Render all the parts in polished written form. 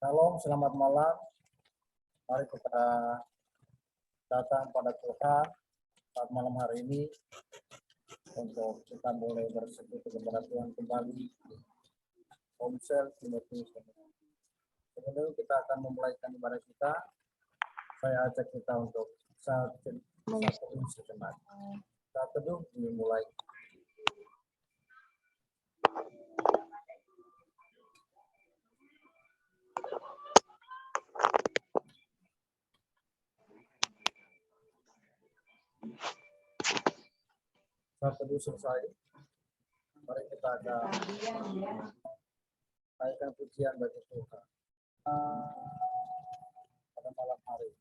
Shalom, selamat malam. Mari kita datang pada Tuhan saat malam hari ini untuk kita mulai bersekutu kepada Tuhan kembali. Komsel Timotius. Kemudian kita akan memulaikan ibadah kita. Saya ajak kita untuk saat teduh sejenak. Saat teduh dimulai. Saat teduh selesai, mari kita akan naikkan pujian bagi Tuhan pada malam hari.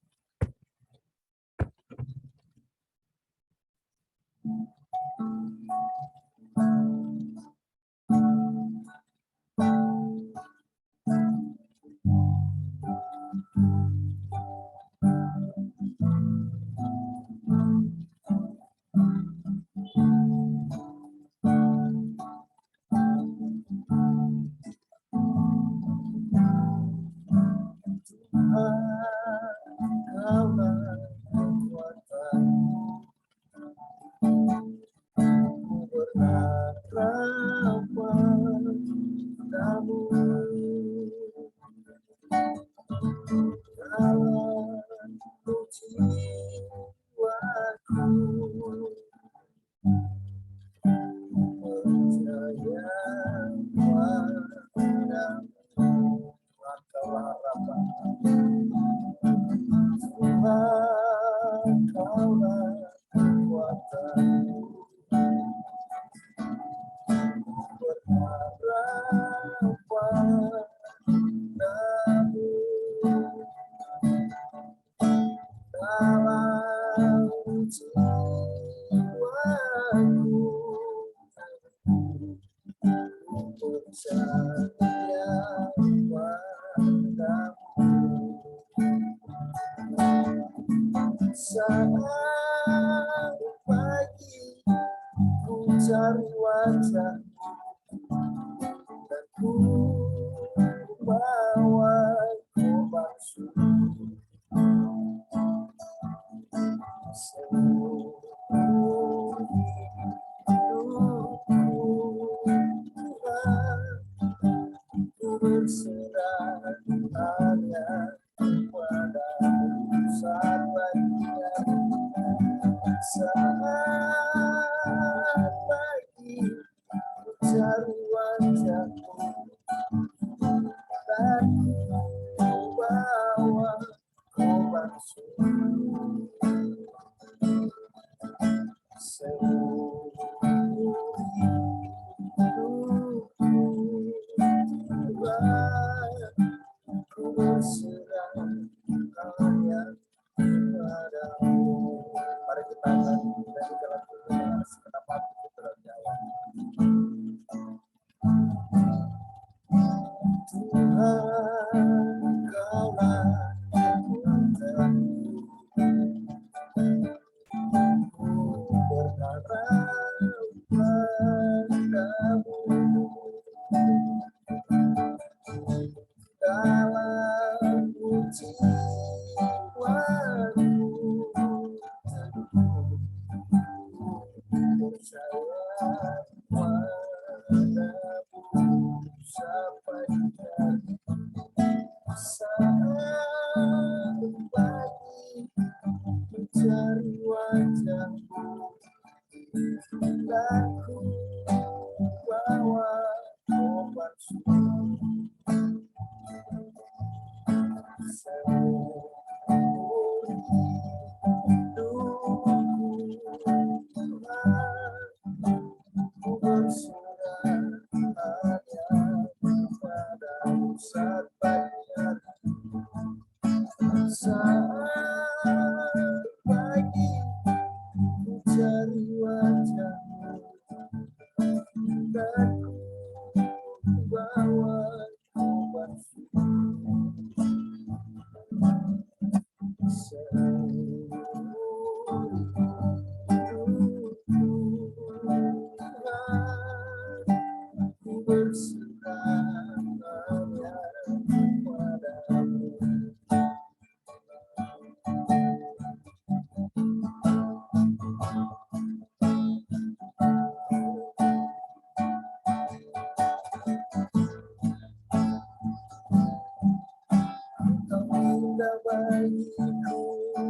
ada bagiku Tuhan,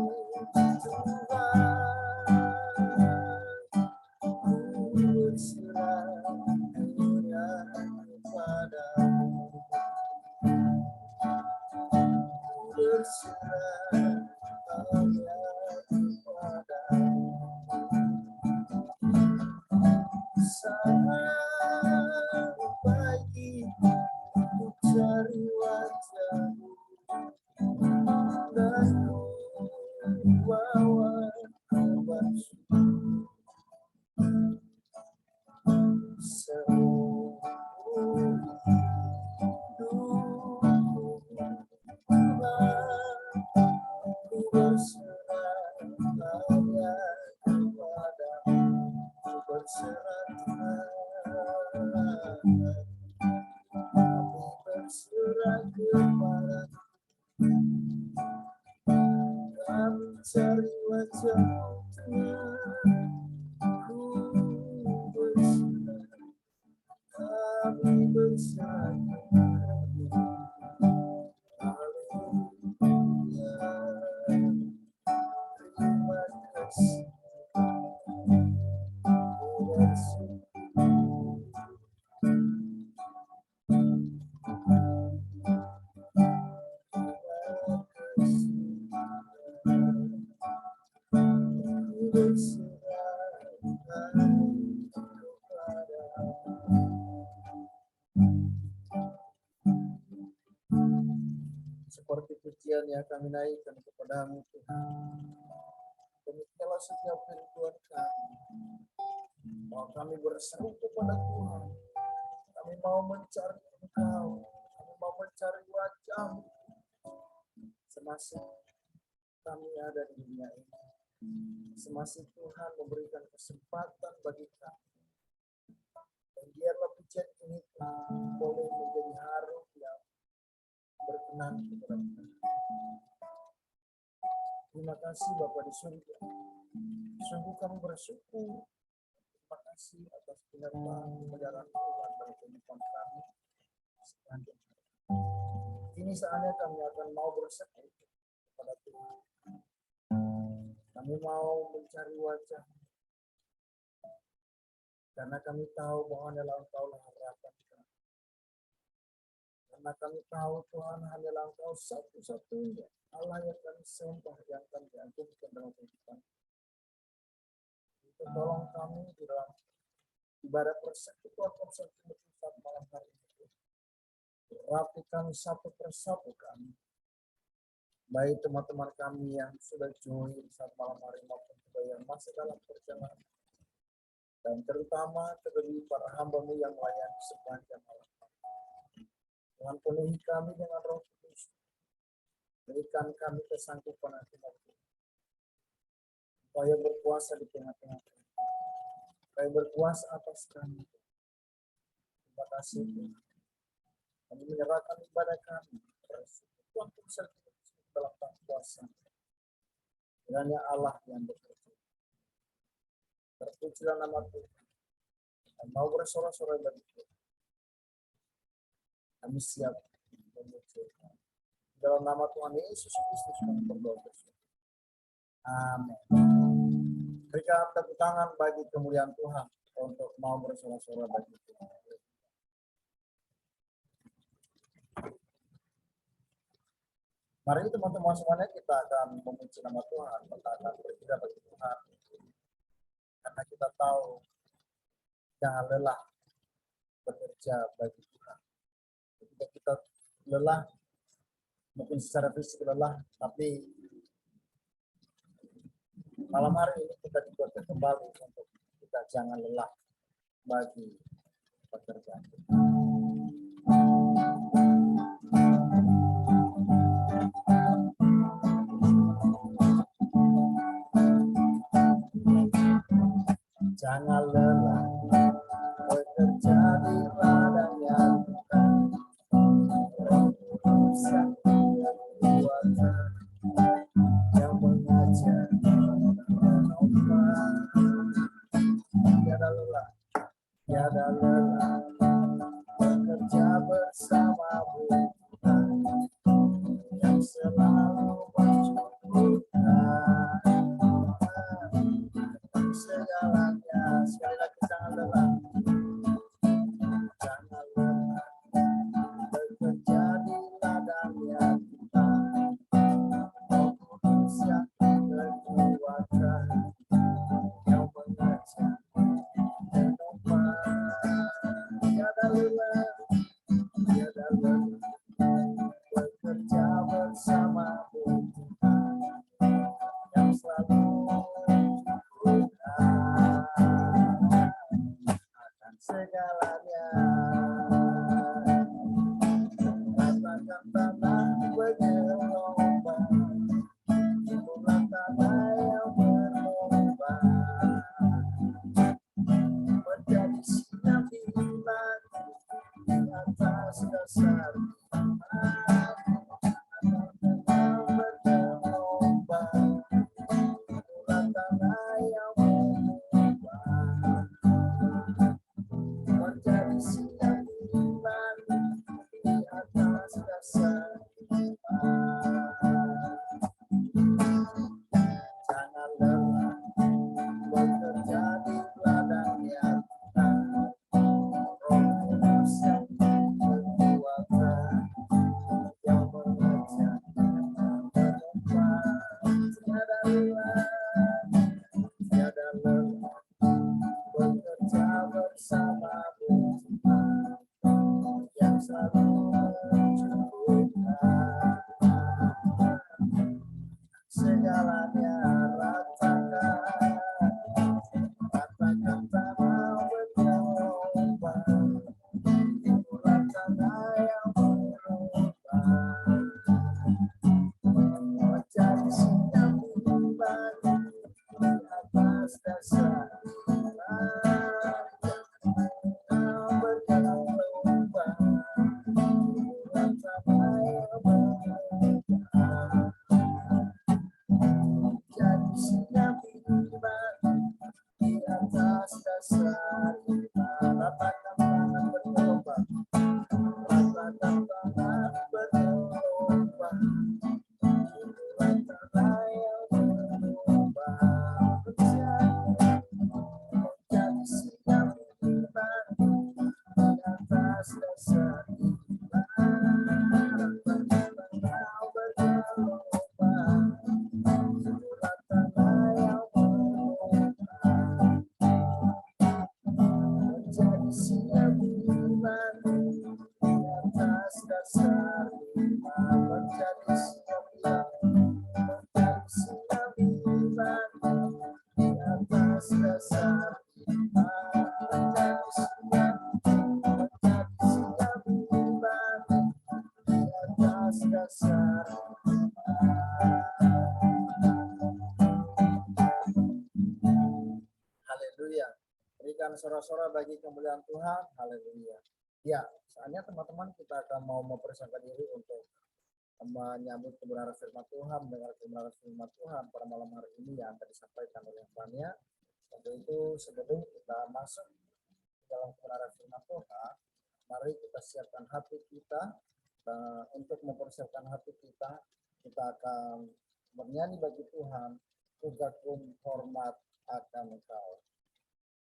ku berserah hanya kepadamu, ku berserah hanya kepadamu. Sangat baik ku cari wajahmu dan ku bawa kabar seumur hidupku. Tuhan, ku berserah hanya kepadamu, ku berserah Tuhan, kami berserah kepadamu. Kami cari wajah-Mu Tuhan, ku berserah, kami berserah kepadamu. Haleluya, terima kasih, ku bersyukur. Seperti pujian yang kami naikkan kepadamu Tuhan, demikianlah setiap kerinduan kami, bahwa kami berseru kepada Tuhan, kami mau mencari Engkau, kami mau mencari wajah-Mu semasih kami ada di dunia ini, semasih Tuhan memberikan kesempatan bagi kami. Dan biarlah pujian ini boleh menjadi harum yang berkenan kepada Tuhan. Terima kasih Bapa di surga. Sungguh kami bersyukur. Terima kasih atas penyertaan kebenaran Tuhan dalam kehidupan kami sepanjang hari. Kini saatnya kami akan mau berseru kepada Tuhan. Kami mau mencari wajah, karena kami tahu bahwa hanyalah Engkau-lah harapan kami. Karena kami tahu Tuhan hanyalah Engkau satu-satunya Allah yang kami sembah, yang kami agungkan dalam kehidupan. Tolong kami di dalam ibadah persekutuan Komsel saat malam hari ini. Rapi kami satu persatu kami. Baik teman-teman kami yang sudah join saat malam hari maupun juga yang masih dalam perjalanan. Dan terutama terlebih para hamba-Mu yang melayani sepanjang malam hari. Tuhan penuhi kami dengan Roh Kudus. Berikan kami kesanggupan hati-hati. Supaya berkuasa di tengah-tengah kami. Supaya berkuasa atas kami. Terima kasih Tuhan. Kami menyerahkan ibadah kami. Tuhan Komsel dalam tangan kuasa. Kiranya Allah yang bekerja. Terpujilah nama Tuhan. Dan mau bersorak-sorai bagi Tuhan. Kami siap memujikan. Dalam nama Tuhan Yesus Kristus kami berdoa bersama. Amin. Berikan tepuk tangan bagi kemuliaan Tuhan untuk mau bersorak-sorai bagi Tuhan. Mari teman-teman semuanya kita akan memuji nama Tuhan, kita akan berkira bagi Tuhan. Karena kita tahu jangan lelah bekerja bagi Tuhan. Ketika kita lelah, mungkin secara fisik lelah, tapi malam hari ini kita dikuatkan kembali untuk kita jangan lelah bagi pekerjaan kita. Jangan lelah bekerja di ladangnya Tuhan. Satu kekuatan yang mengajar tiada lelah lelah, tiada lelah bekerja bersamamu Tuhan yang selalu akan segalanya. Ratakan tanah bergelombang, timbulah tanah yang berlubang, menjadi sinar iman di atas dasar iman. Tanah bergelombang, timbulah tanah yang berlubang, menjadi sinar iman di atas dasar iman. Jangan lelah bekerja di ladang yang Tuhan, Roh Kudus yang berkuasa, yang mengajarkan menyembah. Tiada lelah, tiada lelah bekerja bersamamu Tuhan, yang selalu mencukupkan segalanya. Ratakan tanah bergelombang, timbulah tanah yang berlubang, menjadi sinar iman di atas dasar iman. Tanah bergelombang, timbulah tanah yang berlubang, menjadi sinar iman di atas dasar iman. Ratakan tanah bergelombang, ratakan tanah bergelombang, timbulah tanah yang berlubang, menjadi sinar iman di atas dasar iman. Ratakan tanah bergelombang, timbulah tanah yang berlubang, menjadi sinar iman di atas dasar iman. Menjadi sinar iman, menjadi sinar iman di atas dasar iman. Menjadi sinar, menjadi sinar iman di atas dasar iman. Haleluya. Berikan sorak-sorak bagi kemuliaan Tuhan. Haleluya. Ya, saatnya teman-teman kita akan mau mempersiapkan diri untuk menyambut kebenaran firman Tuhan, mendengar kebenaran firman Tuhan pada malam hari ini yang akan disampaikan oleh Fania. Untuk itu sebelum kita masuk ke dalam kebenaran firman Tuhan, mari kita siapkan hati kita. Untuk mempersiapkan hati kita, kita akan bernyanyi bagi Tuhan, Ku kagum hormat akan Engkau.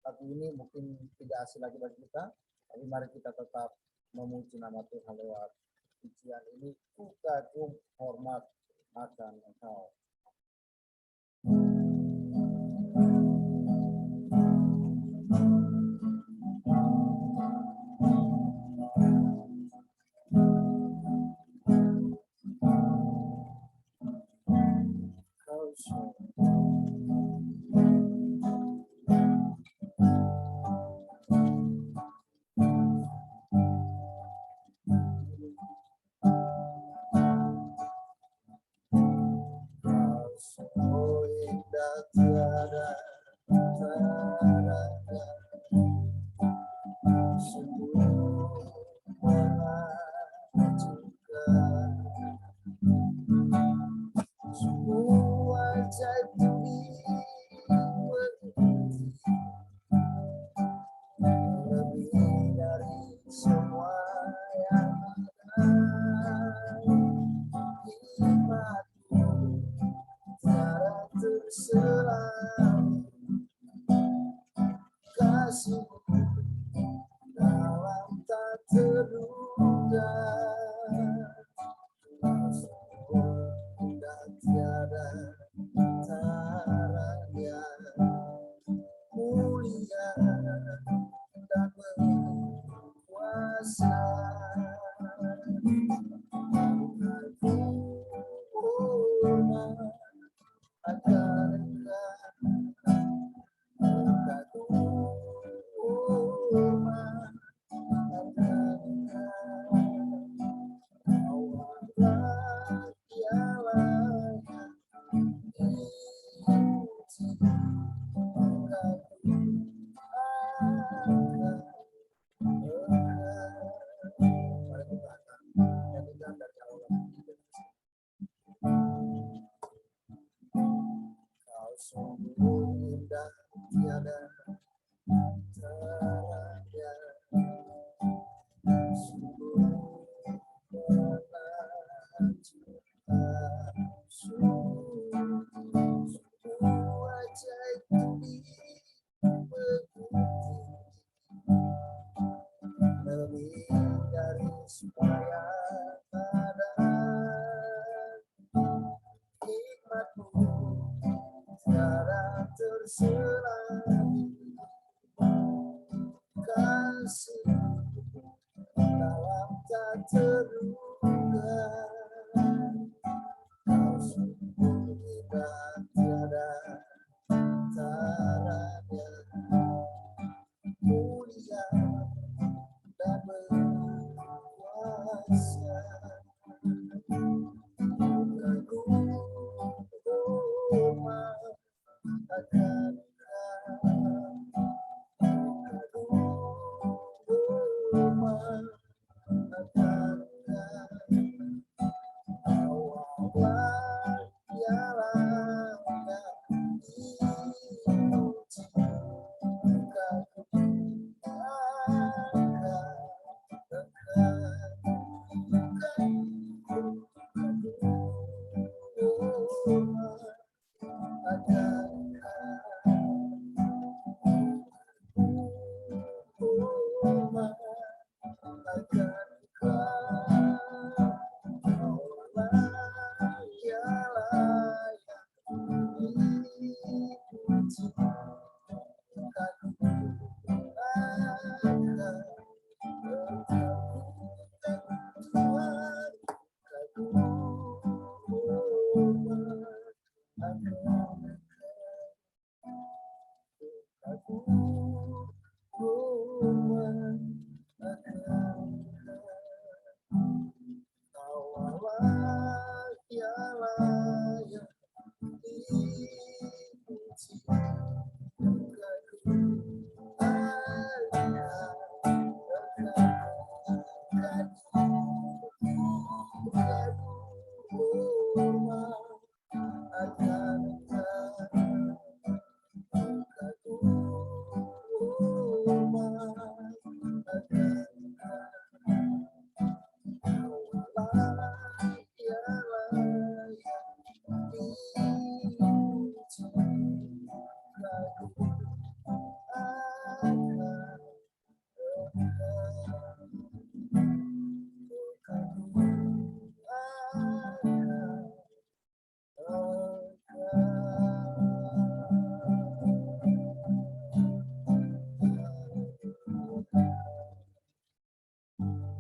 Lagu ini mungkin tidak asing lagi bagi kita, tapi mari kita tetap memuji nama Tuhan lewat pujian ini. Ku kagum hormat akan Engkau.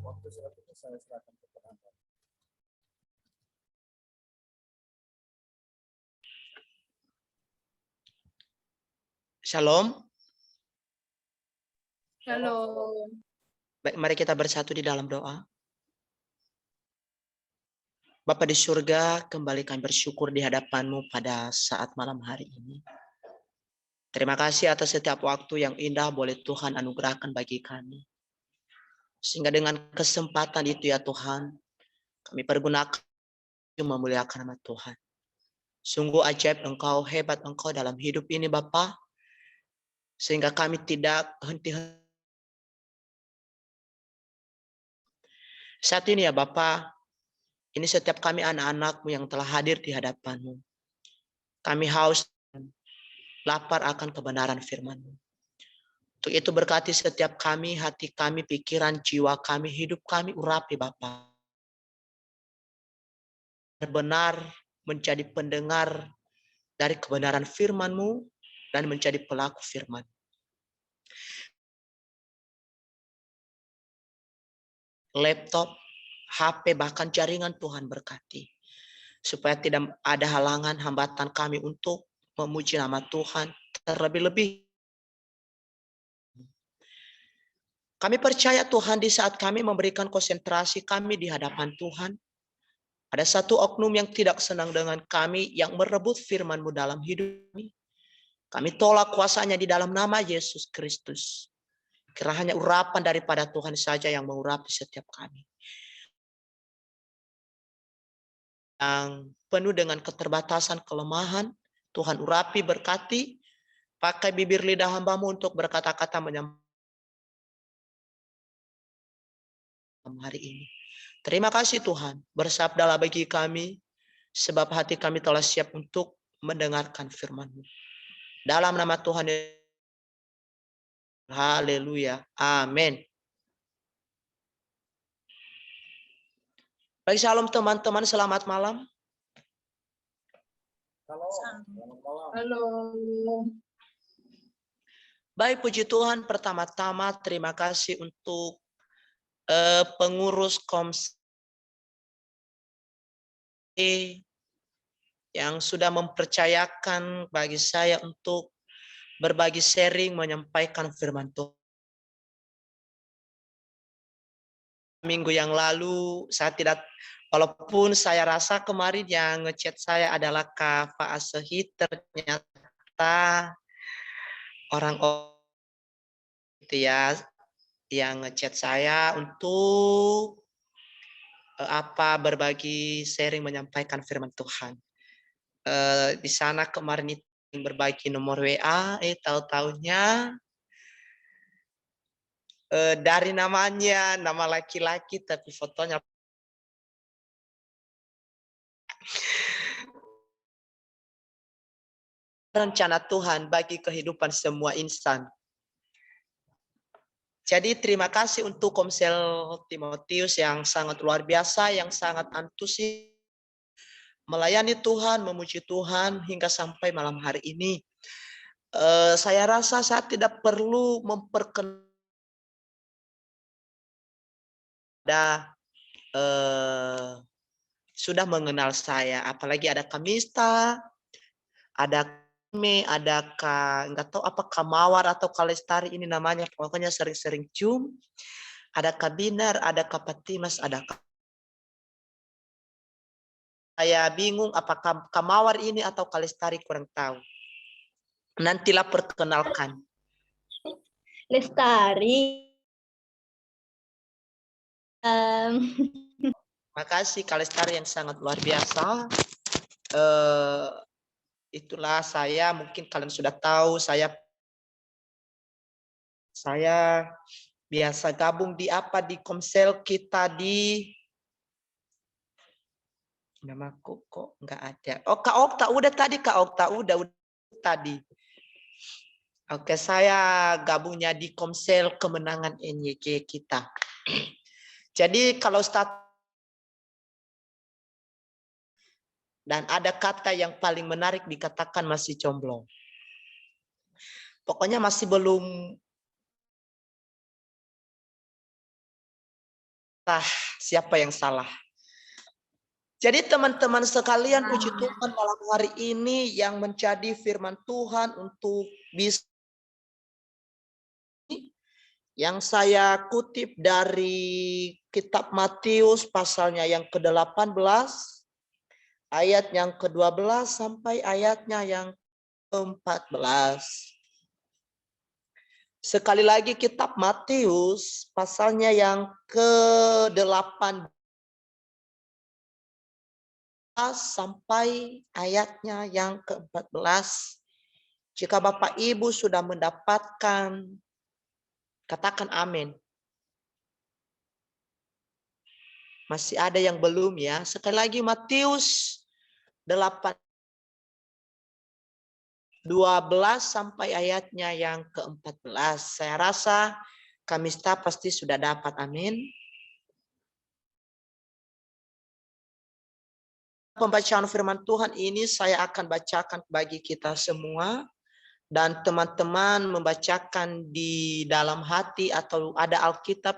Waktu selanjutnya saya silakan ke penonton. Shalom. Shalom. Baik, mari kita bersatu di dalam doa. Bapa di surga, kembali kami bersyukur di hadapan-Mu pada saat malam hari ini. Terima kasih atas setiap waktu yang indah boleh Tuhan anugerahkan bagi kami. Sehingga dengan kesempatan itu ya Tuhan, kami pergunakan untuk memuliakan nama Tuhan. Sungguh ajaib Engkau, hebat Engkau dalam hidup ini Bapa. Sehingga kami tidak henti-henti. Saat ini ya Bapa, ini setiap kami anak-anak-Mu yang telah hadir di hadapan-Mu. Kami haus dan lapar akan kebenaran firman-Mu. Untuk itu berkati setiap kami, hati kami, pikiran, jiwa kami, hidup kami, urapi Bapa. Benar menjadi pendengar dari kebenaran firman-Mu dan menjadi pelaku firman. laptop, HP, bahkan jaringan Tuhan berkati. Supaya tidak ada halangan, hambatan kami untuk memuji nama Tuhan. Terlebih-lebih kami percaya Tuhan di saat kami memberikan konsentrasi kami di hadapan Tuhan. Ada satu oknum yang tidak senang dengan kami, yang merebut firman-Mu dalam hidup kami. Kami tolak kuasanya di dalam nama Yesus Kristus. Kira hanya urapan daripada Tuhan saja yang mengurapi setiap kami. Yang penuh dengan keterbatasan, kelemahan, Tuhan urapi, berkati, pakai bibir lidah hamba-Mu untuk berkata-kata menyampaikan hari ini. Terima kasih Tuhan, bersabdalah bagi kami, sebab hati kami telah siap untuk mendengarkan firman-Mu. Dalam nama Tuhan, haleluya, amin. Baik, shalom teman-teman, selamat malam. Halo. Selamat malam. Halo. Baik, puji Tuhan, pertama-tama terima kasih untuk pengurus Komsel yang sudah mempercayakan bagi saya untuk berbagi sharing, menyampaikan firman Tuhan. Minggu yang lalu saya tidak, walaupun saya rasa kemarin yang ngechat saya adalah Kak Faasehit, ternyata orang itu ya yang ngechat saya untuk berbagi sharing, menyampaikan firman Tuhan. Di sana kemarin itu berbagi nomor WA, tahu-tahunya dari namanya nama laki-laki tapi fotonya rencana Tuhan bagi kehidupan semua insan. Jadi terima kasih untuk Komsel Timotius yang sangat luar biasa, yang sangat antusias melayani Tuhan, memuji Tuhan hingga sampai malam hari ini. Saya rasa saya tidak perlu memperkenalkan sudah mengenal saya, apalagi ada Kamista, ada Kame, ada nggak tahu apa Kamawar atau Kalestari ini namanya, pokoknya sering-sering cium. Ada Kabinar, ada Kapatimas, ada saya bingung apakah Kamawar ini atau Kalestari, kurang tahu. Nantilah perkenalkan. Lestari. Makasih Kalestari yang sangat luar biasa. Itulah saya, mungkin kalian sudah tahu saya biasa gabung di di Komsel kita di namaku kok nggak ada. Oh, Kak Okta udah tadi, Kak Okta udah tadi. Oke, saya gabungnya di Komsel Kemenangan NYK kita. Jadi kalau dan ada kata yang paling menarik dikatakan masih jomblo. Pokoknya masih belum siapa yang salah. Jadi teman-teman sekalian, puji Tuhan malam hari ini yang menjadi firman Tuhan untuk bisa yang saya kutip dari kitab Matius pasalnya yang ke-18 ayat yang ke-12 sampai ayatnya yang ke-14. Sekali lagi kitab Matius pasalnya yang ke-18 sampai ayatnya yang ke-14. Jika Bapak Ibu sudah mendapatkan, katakan amin. Masih ada yang belum ya. Sekali lagi Matius 8 12 sampai ayatnya yang ke-14. Saya rasa Kamista pasti sudah dapat, amin. Pembacaan firman Tuhan ini saya akan bacakan bagi kita semua. Dan teman-teman membacakan di dalam hati atau ada Alkitab.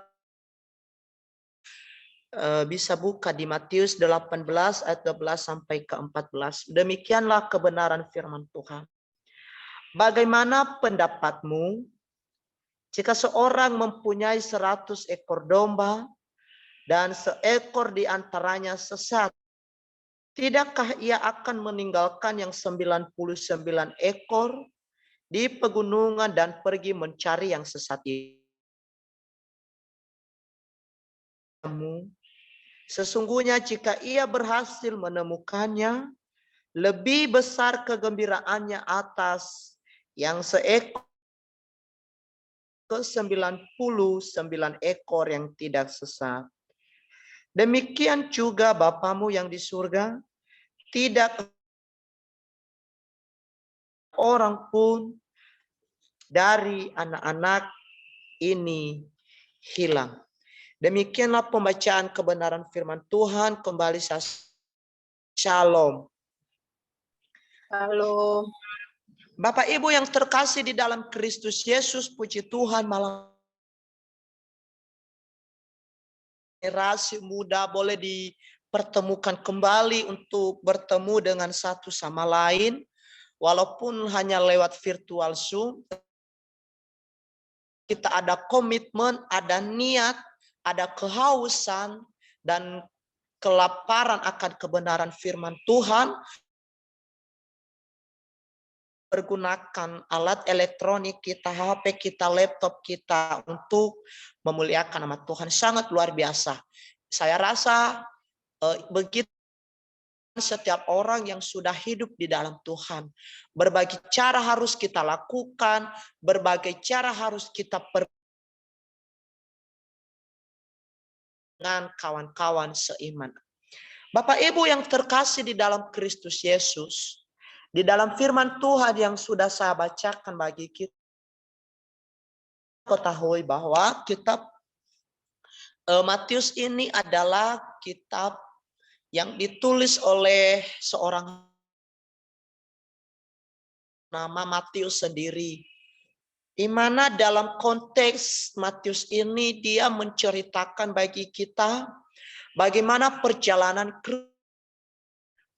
bisa buka di Matius 18 ayat 12 sampai ke 14. Demikianlah kebenaran firman Tuhan. Bagaimana pendapatmu jika seorang mempunyai 100 ekor domba dan seekor di antaranya sesat? Tidakkah ia akan meninggalkan yang 99 ekor di pegunungan dan pergi mencari yang sesat itu? Sesungguhnya jika ia berhasil menemukannya, lebih besar kegembiraannya atas yang seekor ke 99 ekor yang tidak sesat. Demikian juga Bapamu yang di surga, tidak orang pun dari anak-anak ini hilang. Demikianlah pembacaan kebenaran firman Tuhan. Kembali shalom. Halo. Bapak Ibu yang terkasih di dalam Kristus Yesus, puji Tuhan, malam generasi muda boleh dipertemukan kembali untuk bertemu dengan satu sama lain, walaupun hanya lewat virtual Zoom. Kita ada komitmen, ada niat, ada kehausan, dan kelaparan akan kebenaran firman Tuhan. Pergunakan alat elektronik kita, HP kita, laptop kita untuk memuliakan nama Tuhan. Sangat luar biasa. Saya rasa begitu setiap orang yang sudah hidup di dalam Tuhan. Berbagai cara harus kita lakukan, berbagai cara harus kita dengan kawan-kawan seiman. Bapak Ibu yang terkasih di dalam Kristus Yesus, di dalam firman Tuhan yang sudah saya bacakan bagi kita, ketahui bahwa kitab Matius ini adalah kitab yang ditulis oleh seorang nama Matius sendiri. Di mana dalam konteks Matius ini dia menceritakan bagi kita bagaimana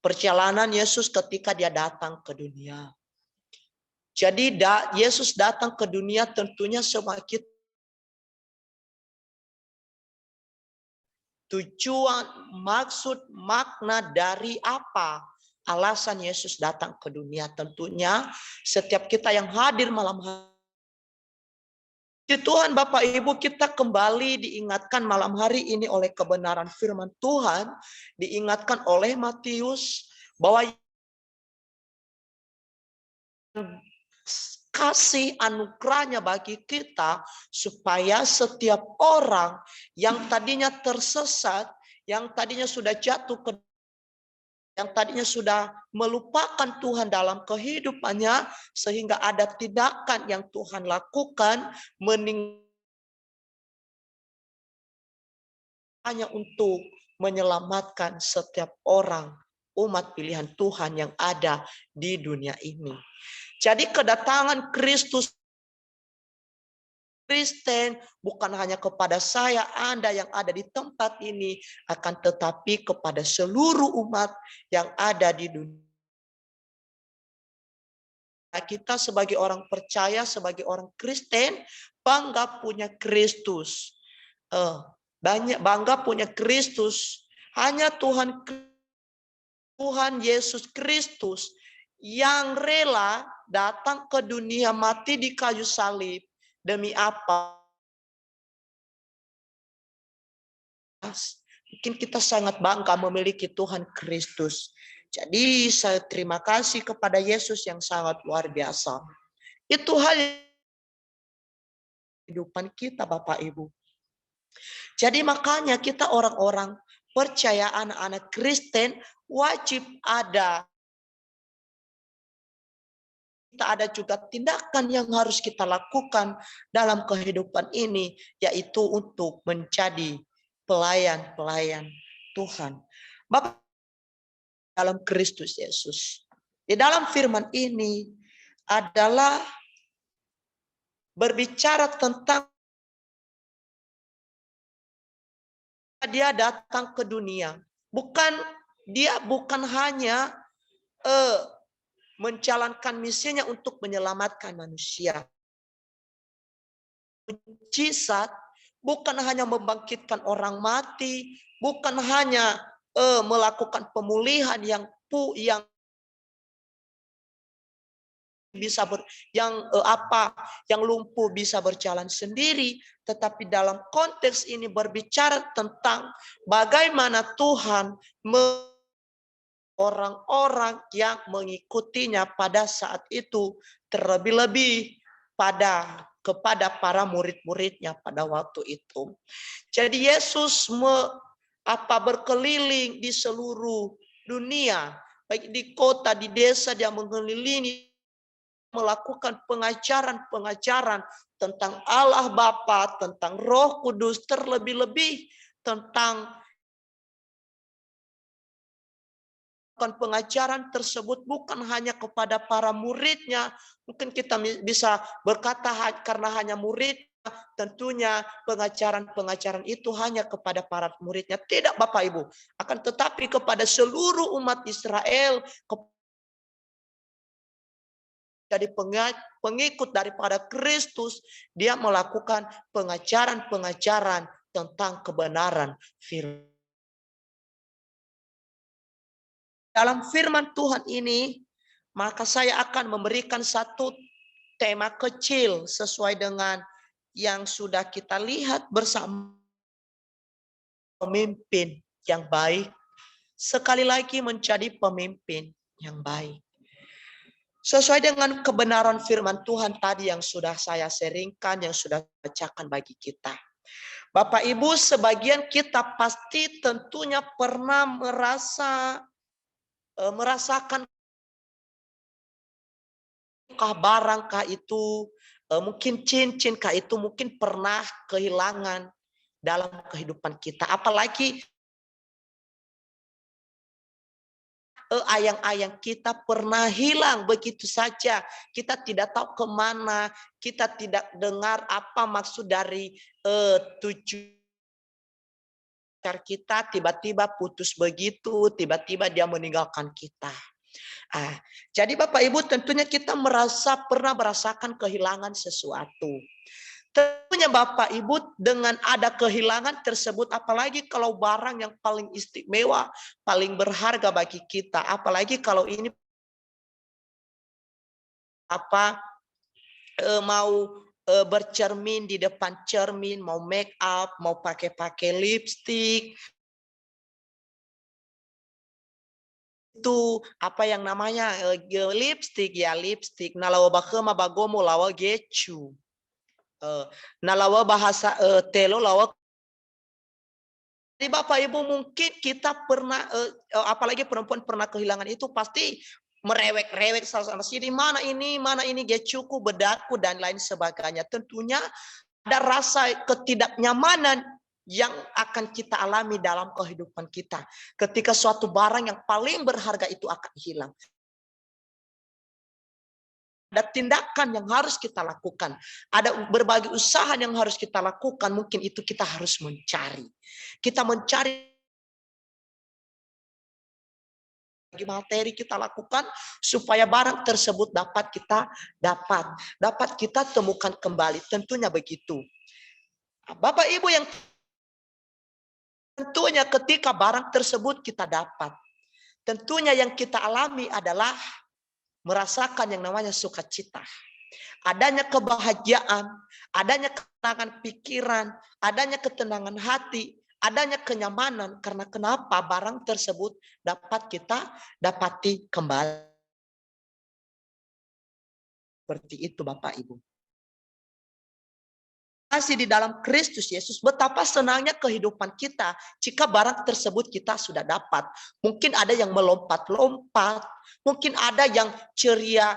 perjalanan Yesus ketika dia datang ke dunia. Jadi Yesus datang ke dunia tentunya semakin tujuan, maksud, makna dari apa alasan Yesus datang ke dunia. Tentunya setiap kita yang hadir malam hari, Tuhan Bapak Ibu, kita kembali diingatkan malam hari ini oleh kebenaran firman Tuhan, diingatkan oleh Matius bahwa kasih anugerahnya bagi kita supaya setiap orang yang tadinya tersesat, yang tadinya sudah jatuh ke, yang tadinya sudah melupakan Tuhan dalam kehidupannya, sehingga ada tindakan yang Tuhan lakukan hanya untuk menyelamatkan setiap orang umat pilihan Tuhan yang ada di dunia ini. Jadi kedatangan Kristus Kristen bukan hanya kepada saya, Anda yang ada di tempat ini, akan tetapi kepada seluruh umat yang ada di dunia. Kita sebagai orang percaya, sebagai orang Kristen, bangga punya Kristus. Bangga punya Kristus. Hanya Tuhan Yesus Kristus yang rela datang ke dunia, mati di kayu salib. Demi apa? Mungkin kita sangat bangga memiliki Tuhan Kristus. Jadi saya terima kasih kepada Yesus yang sangat luar biasa. Itu hal kehidupan kita Bapak Ibu. Jadi makanya kita orang-orang percaya, anak-anak Kristen wajib ada. Kita ada juga tindakan yang harus kita lakukan dalam kehidupan ini, yaitu untuk menjadi pelayan-pelayan Tuhan. Bapak dalam Kristus Yesus. Di dalam firman ini adalah berbicara tentang Dia datang ke dunia, dia bukan hanya menjalankan misinya untuk menyelamatkan manusia. Mujizat bukan hanya membangkitkan orang mati, bukan hanya melakukan pemulihan yang bisa yang lumpuh bisa berjalan sendiri, tetapi dalam konteks ini berbicara tentang bagaimana Tuhan orang-orang yang mengikutinya pada saat itu, terlebih-lebih kepada para murid-muridnya pada waktu itu. Jadi Yesus berkeliling di seluruh dunia, baik di kota, di desa, dia mengelilingi, melakukan pengajaran tentang Allah Bapa, tentang Roh Kudus, terlebih-lebih tentang pengajaran tersebut bukan hanya kepada para muridnya. Mungkin kita bisa berkata karena hanya murid, tentunya pengajaran itu hanya kepada para muridnya. Tidak Bapak Ibu, akan tetapi kepada seluruh umat Israel, jadi pengikut daripada Kristus, dia melakukan pengajaran tentang kebenaran firman. Dalam firman Tuhan ini, maka saya akan memberikan satu tema kecil sesuai dengan yang sudah kita lihat bersama. Pemimpin yang baik, sekali lagi menjadi pemimpin yang baik. Sesuai dengan kebenaran firman Tuhan tadi yang sudah saya sharingkan, yang sudah bacakan bagi kita. Bapak Ibu, sebagian kita pasti tentunya pernah merasakan barangkah itu, mungkin cincin itu mungkin pernah kehilangan dalam kehidupan kita. Apalagi ayang-ayang kita pernah hilang begitu saja. Kita tidak tahu kemana, kita tidak dengar apa maksud dari tujuan kita, tiba-tiba putus begitu, tiba-tiba dia meninggalkan kita. Jadi Bapak Ibu, tentunya kita pernah merasakan kehilangan sesuatu. Tentunya Bapak Ibu, dengan ada kehilangan tersebut, apalagi kalau barang yang paling istimewa, paling berharga bagi kita, apalagi kalau ini mau bercermin di depan cermin, mau make up, mau pakai lipstick, itu apa yang namanya lipstick. Nalawa bakema bagomo lawa gecu. Nalawa bahasa telo lawa. Jadi Bapak Ibu, mungkin kita pernah apalagi perempuan pernah kehilangan itu pasti merewek-rewek sana sini, mana ini gecuku, bedaku dan lain sebagainya. Tentunya ada rasa ketidaknyamanan yang akan kita alami dalam kehidupan kita ketika suatu barang yang paling berharga itu akan hilang. Ada tindakan yang harus kita lakukan, ada berbagai usaha yang harus kita lakukan. Mungkin itu kita harus mencari materi kita lakukan supaya barang tersebut dapat kita temukan kembali. Tentunya begitu. Bapak Ibu, yang tentunya ketika barang tersebut kita dapat, tentunya yang kita alami adalah merasakan yang namanya sukacita. Adanya kebahagiaan, adanya ketenangan pikiran, adanya ketenangan hati, adanya kenyamanan. Karena kenapa? Barang tersebut dapat kita dapati kembali. Seperti itu Bapak Ibu. Masih di dalam Kristus Yesus, betapa senangnya kehidupan kita jika barang tersebut kita sudah dapat. Mungkin ada yang melompat-lompat, mungkin ada yang ceria,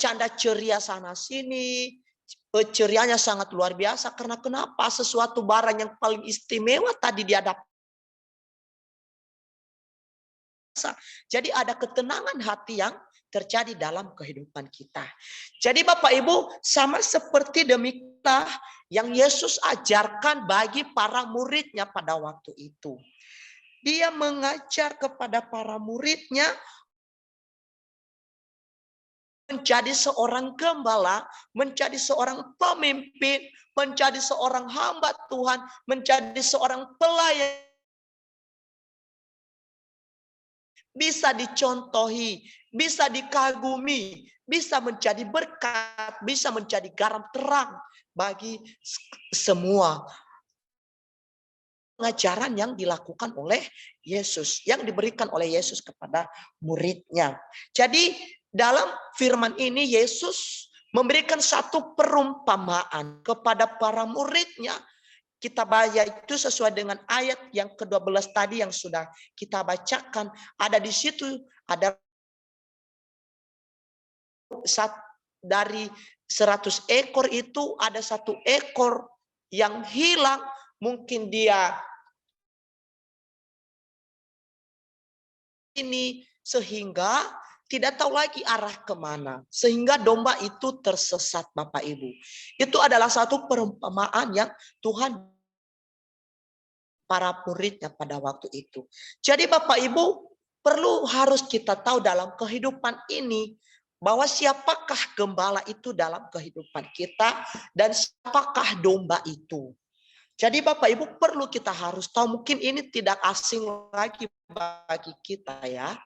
canda ceria sana sini, cerianya sangat luar biasa. Karena kenapa? Sesuatu barang yang paling istimewa tadi dia dapat. Jadi ada ketenangan hati yang terjadi dalam kehidupan kita. Jadi Bapak Ibu, sama seperti demikian yang Yesus ajarkan bagi para muridnya pada waktu itu. Dia mengajar kepada para muridnya menjadi seorang gembala, menjadi seorang pemimpin, menjadi seorang hamba Tuhan, menjadi seorang pelayan. Bisa dicontohi, bisa dikagumi, bisa menjadi berkat, bisa menjadi garam terang bagi semua pengajaran yang dilakukan oleh Yesus, yang diberikan oleh Yesus kepada muridnya. Jadi dalam firman ini Yesus memberikan satu perumpamaan kepada para muridnya. Kita baca itu sesuai dengan ayat yang ke-12 tadi yang sudah kita bacakan. Ada di situ, ada dari 100 ekor itu ada 1 ekor yang hilang. Mungkin dia ini sehingga tidak tahu lagi arah kemana. Sehingga domba itu tersesat Bapak Ibu. Itu adalah satu perumpamaan yang Tuhan para muridnya pada waktu itu. Jadi Bapak Ibu harus kita tahu dalam kehidupan ini bahwa siapakah gembala itu dalam kehidupan kita dan siapakah domba itu. Jadi Bapak Ibu kita harus tahu, mungkin ini tidak asing lagi bagi kita ya.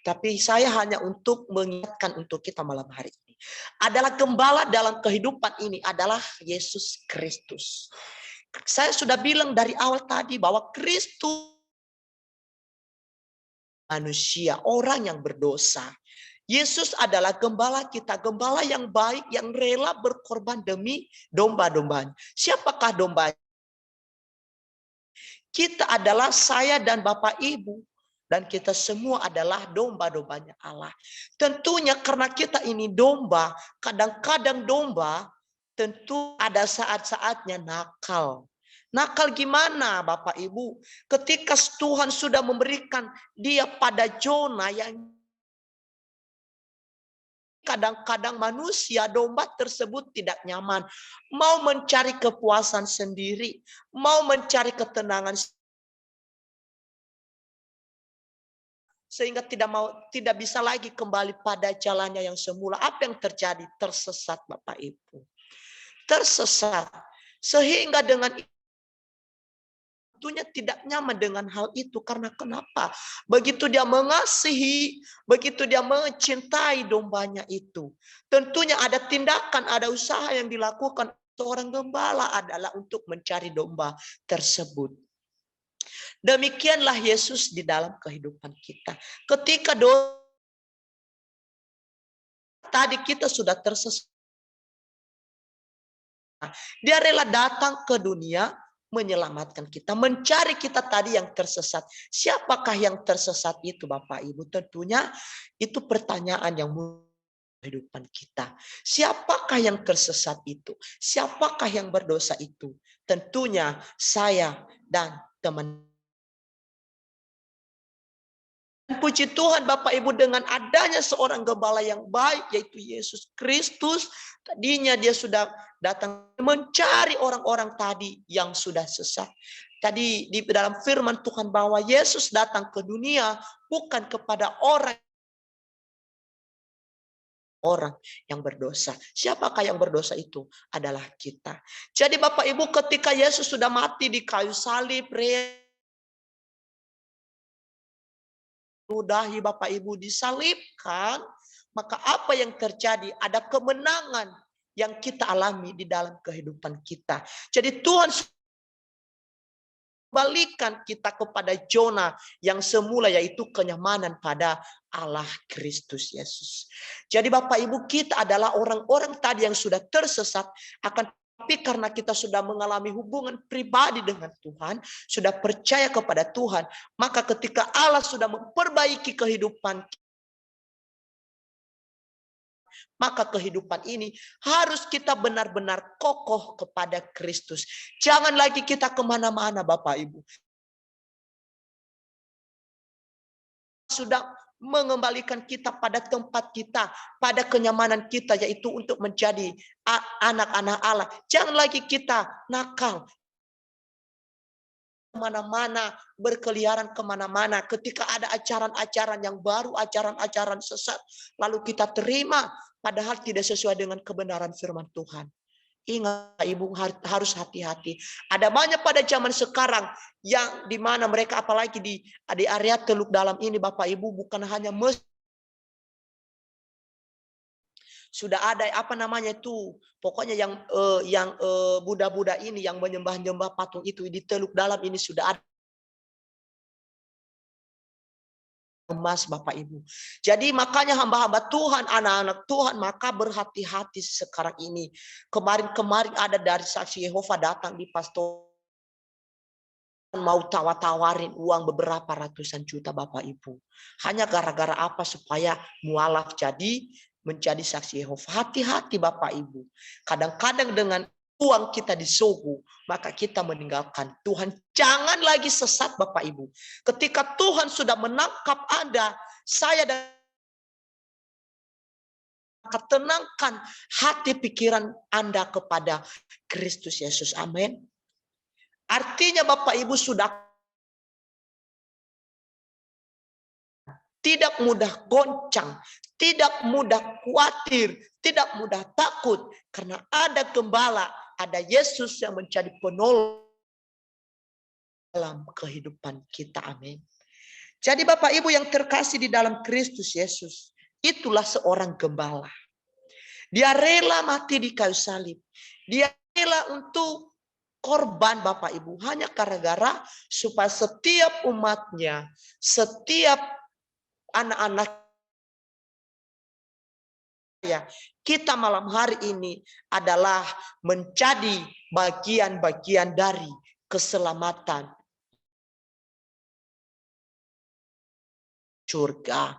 Tapi saya hanya untuk mengingatkan untuk kita malam hari ini. Adalah gembala dalam kehidupan ini adalah Yesus Kristus. Saya sudah bilang dari awal tadi bahwa Kristus manusia, orang yang berdosa. Yesus adalah gembala kita, gembala yang baik, yang rela berkorban demi domba-dombanya. Siapakah domba? Kita adalah saya dan Bapak Ibu. Dan kita semua adalah domba-dombanya Allah. Tentunya karena kita ini domba, kadang-kadang domba tentu ada saat-saatnya nakal. Nakal gimana Bapak Ibu? Ketika Tuhan sudah memberikan dia pada Jona yang kadang-kadang manusia domba tersebut tidak nyaman. Mau mencari kepuasan sendiri. Mau mencari ketenangan sehingga tidak bisa lagi kembali pada jalannya yang semula. Apa yang terjadi? Tersesat Bapak Ibu. Tersesat. Sehingga dengan tentunya tidak nyaman dengan hal itu. Karena kenapa? Begitu dia mengasihi, begitu dia mencintai dombanya itu. Tentunya ada tindakan, ada usaha yang dilakukan seorang gembala adalah untuk mencari domba tersebut. Demikianlah Yesus di dalam kehidupan kita. Ketika tadi kita sudah tersesat, dia rela datang ke dunia menyelamatkan kita, mencari kita tadi yang tersesat. Siapakah yang tersesat itu Bapak Ibu? Tentunya itu pertanyaan yang kehidupan kita. Siapakah yang tersesat itu? Siapakah yang berdosa itu? Tentunya saya dan teman. Puji Tuhan Bapak Ibu, dengan adanya seorang gembala yang baik yaitu Yesus Kristus. Tadinya dia sudah datang mencari orang-orang tadi yang sudah sesat. Tadi di dalam firman Tuhan bahwa Yesus datang ke dunia bukan kepada orang yang berdosa. Siapakah yang berdosa itu? Adalah kita. Jadi Bapak Ibu, ketika Yesus sudah mati di kayu salib, ludahi Bapak Ibu disalibkan, maka apa yang terjadi? Ada kemenangan yang kita alami di dalam kehidupan kita. Jadi Tuhan balikan kita kepada Jona yang semula, yaitu kenyamanan pada Allah Kristus Yesus. Jadi Bapak Ibu, kita adalah orang-orang tadi yang sudah tersesat, tapi karena kita sudah mengalami hubungan pribadi dengan Tuhan, sudah percaya kepada Tuhan, maka ketika Allah sudah memperbaiki kehidupan, maka kehidupan ini harus kita benar-benar kokoh kepada Kristus. Jangan lagi kita kemana-mana Bapak Ibu. Sudah mengembalikan kita pada tempat kita, pada kenyamanan kita, yaitu untuk menjadi anak-anak Allah. Jangan lagi kita nakal kemana-mana, berkeliaran kemana-mana. Ketika ada ajaran-ajaran yang baru, ajaran-ajaran sesat, lalu kita terima, padahal tidak sesuai dengan kebenaran firman Tuhan. Ingat, Ibu harus hati-hati. Ada banyak pada zaman sekarang yang dimana mereka, apalagi di area Teluk Dalam ini, Bapak Ibu, bukan hanya sudah ada apa namanya itu, pokoknya yang Buddha-Buddha ini yang menyembah-nyembah patung itu di Teluk Dalam ini sudah ada emas, Bapak Ibu. Jadi makanya hamba-hamba Tuhan, anak-anak Tuhan, maka berhati-hati sekarang ini. Kemarin ada dari saksi Yehova datang di pastor, mau tawar-tawarin uang beberapa ratusan juta, Bapak Ibu. Hanya gara-gara apa? Supaya mualaf menjadi saksi Yehova. Hati-hati Bapak Ibu. Kadang-kadang dengan uang kita disogu, maka kita meninggalkan Tuhan. Jangan lagi sesat Bapak Ibu. Ketika Tuhan sudah menangkap Anda, saya dan maka tenangkan hati pikiran Anda kepada Kristus Yesus. Amin. Artinya Bapak Ibu sudah tidak mudah goncang, tidak mudah khawatir, tidak mudah takut. Karena ada gembala, ada Yesus yang menjadi penolong dalam kehidupan kita. Amin. Jadi Bapak Ibu yang terkasih di dalam Kristus Yesus, itulah seorang gembala. Dia rela mati di kayu salib. Dia rela untuk korban Bapak Ibu. Hanya gara-gara supaya setiap umatnya, setiap anak-anak ya, kita malam hari ini adalah menjadi bagian-bagian dari keselamatan surga.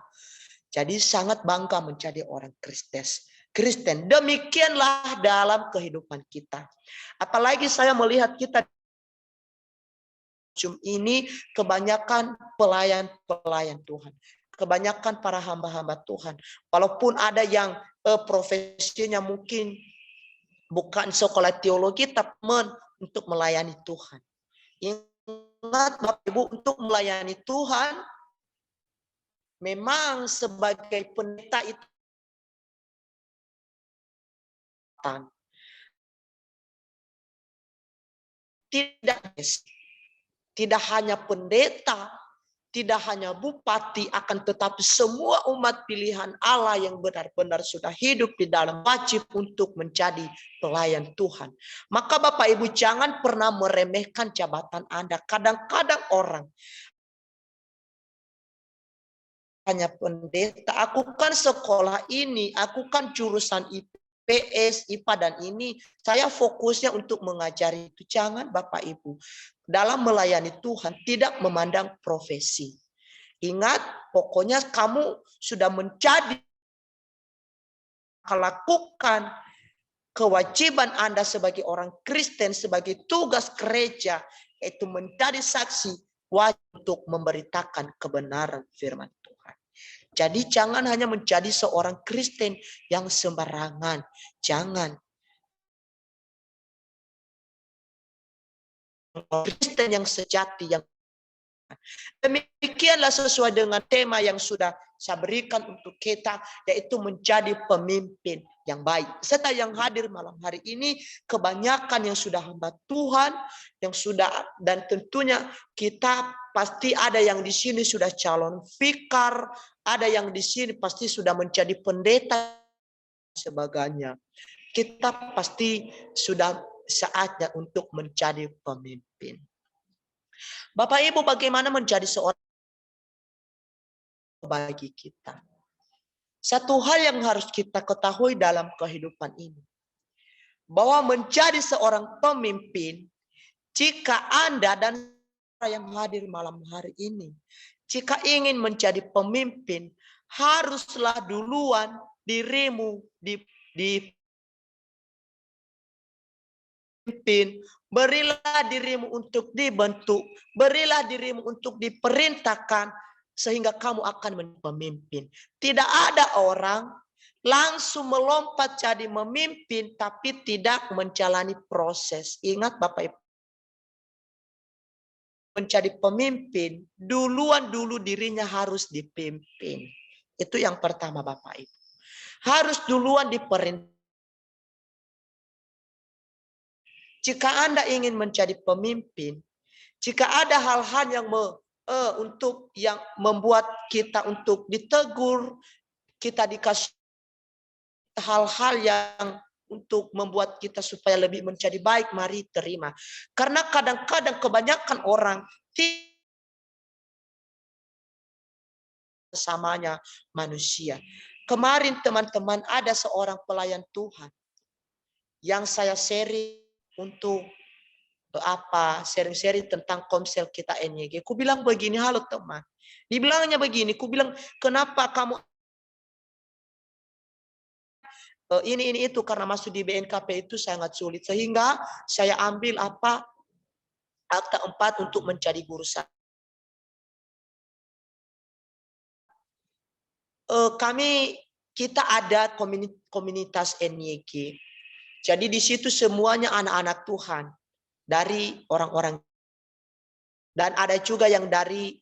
Jadi sangat bangga menjadi orang Kristen. Demikianlah dalam kehidupan kita. Apalagi saya melihat kita ini kebanyakan pelayan-pelayan Tuhan. Kebanyakan para hamba-hamba Tuhan. Walaupun ada yang profesinya mungkin bukan sekolah teologi, tapi untuk melayani Tuhan. Ingat Bapak Ibu, untuk melayani Tuhan, memang sebagai pendeta itu tidak hanya pendeta, tidak hanya bupati, akan tetapi semua umat pilihan Allah yang benar-benar sudah hidup di dalam wajib untuk menjadi pelayan Tuhan. Maka Bapak Ibu jangan pernah meremehkan jabatan Anda. Kadang-kadang orang hanya pendeta, aku kan sekolah ini, aku kan jurusan IPS, IPA dan ini, saya fokusnya untuk mengajari itu. Jangan Bapak Ibu, dalam melayani Tuhan tidak memandang profesi. Ingat, pokoknya kamu sudah menjadi lakukan kewajiban Anda sebagai orang Kristen, sebagai tugas gereja, yaitu menjadi saksi wajib untuk memberitakan kebenaran firman Tuhan. Jadi jangan hanya menjadi seorang Kristen yang sembarangan. Jangan. Kristen yang sejati, yang demikianlah sesuai dengan tema yang sudah saya berikan untuk kita, yaitu menjadi pemimpin yang baik. Serta yang hadir malam hari ini, kebanyakan yang sudah hamba Tuhan, yang sudah, dan tentunya kita pasti ada yang di sini sudah calon vikar, ada yang di sini pasti sudah menjadi pendeta, sebagainya. Kita pasti sudah saatnya untuk menjadi pemimpin. Bapak Ibu, bagaimana menjadi seorang bagi kita? Satu hal yang harus kita ketahui dalam kehidupan ini, bahwa menjadi seorang pemimpin, jika Anda dan yang hadir malam hari ini, jika ingin menjadi pemimpin, haruslah duluan dirimu dipimpin. Berilah dirimu untuk dibentuk, berilah dirimu untuk diperintahkan, sehingga kamu akan menjadi pemimpin. Tidak ada orang langsung melompat jadi memimpin tapi tidak menjalani proses. Ingat Bapak Ibu, menjadi pemimpin dulu dirinya harus dipimpin. Itu yang pertama Bapak Ibu. Harus duluan diperintah. Jika Anda ingin menjadi pemimpin, jika ada hal-hal yang yang membuat kita untuk ditegur, kita dikasih hal-hal yang untuk membuat kita supaya lebih menjadi baik, mari terima. Karena kadang-kadang kebanyakan orang samanya manusia. Kemarin teman-teman ada seorang pelayan Tuhan yang saya sharing untuk sharing tentang komsel kita NYG. Ku bilang begini, halo teman. Dibilangnya begini, ku bilang kenapa kamu ini itu karena masuk di BNKP itu sangat sulit sehingga saya ambil akta 4 untuk menjadi guru saya. Kita ada komunitas NYG. Jadi di situ semuanya anak-anak Tuhan dari orang-orang, dan ada juga yang dari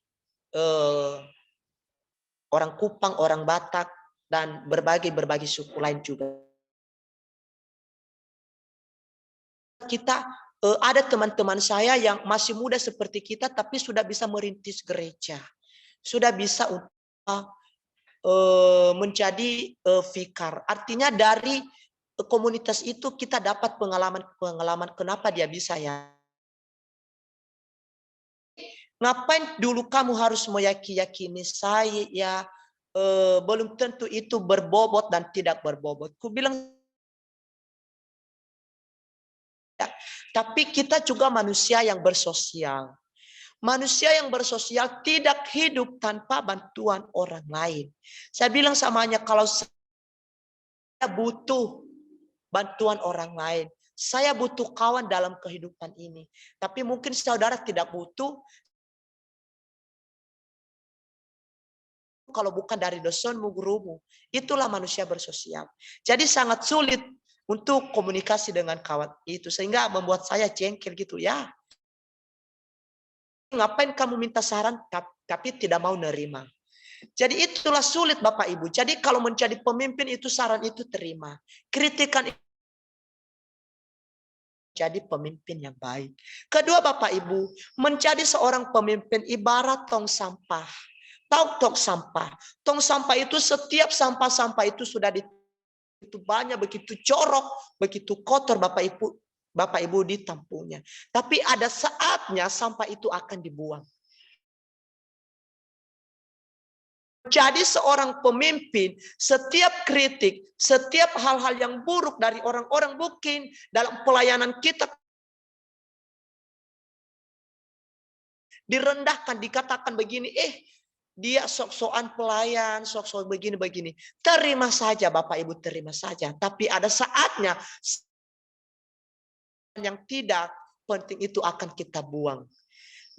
orang Kupang, orang Batak, dan berbagai suku lain juga. Kita ada teman-teman saya yang masih muda seperti kita tapi sudah bisa merintis gereja, sudah bisa menjadi vikar. Artinya dari komunitas itu kita dapat pengalaman kenapa dia bisa ya. Ngapain dulu kamu harus meyakini saya ya, belum tentu itu berbobot dan tidak berbobot. Ku bilang ya, tapi kita juga manusia yang bersosial. Manusia yang bersosial tidak hidup tanpa bantuan orang lain. Saya bilang samanya, kalau saya butuh bantuan orang lain, saya butuh kawan dalam kehidupan ini. Tapi mungkin saudara tidak butuh, kalau bukan dari dosenmu, gurumu. Itulah manusia bersosial. Jadi sangat sulit untuk komunikasi dengan kawan itu, sehingga membuat saya jengkel gitu ya. Ngapain kamu minta saran tapi tidak mau nerima. Jadi itulah sulit Bapak Ibu. Jadi kalau menjadi pemimpin itu saran itu terima. Kritikan jadi pemimpin yang baik. Kedua Bapak Ibu, menjadi seorang pemimpin ibarat tong sampah. Tahu tong sampah? Tong sampah itu setiap sampah-sampah itu sudah begitu banyak, begitu jorok, begitu kotor Bapak Ibu ditampungnya. Tapi ada saatnya sampah itu akan dibuang. Jadi seorang pemimpin, setiap kritik, setiap hal-hal yang buruk dari orang-orang mungkin dalam pelayanan kita direndahkan, dikatakan begini, dia sok-sokan pelayan, sok-sok begini-begini. Terima saja Bapak Ibu, terima saja. Tapi ada saatnya yang tidak penting itu akan kita buang.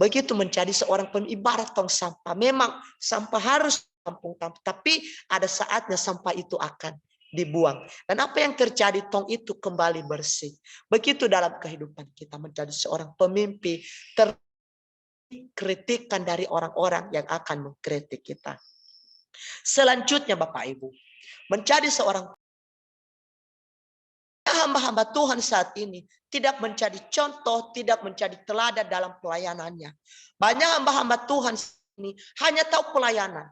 Begitu menjadi seorang ibarat tong sampah. Memang sampah harus tampung, tapi ada saatnya sampah itu akan dibuang. Dan apa yang terjadi, tong itu kembali bersih. Begitu dalam kehidupan kita menjadi seorang pemimpin, kritikan dari orang-orang yang akan mengkritik kita. Selanjutnya Bapak Ibu, menjadi seorang hamba-hamba Tuhan saat ini tidak menjadi contoh, tidak menjadi teladan dalam pelayanannya. Banyak hamba-hamba Tuhan ini hanya tahu pelayanan,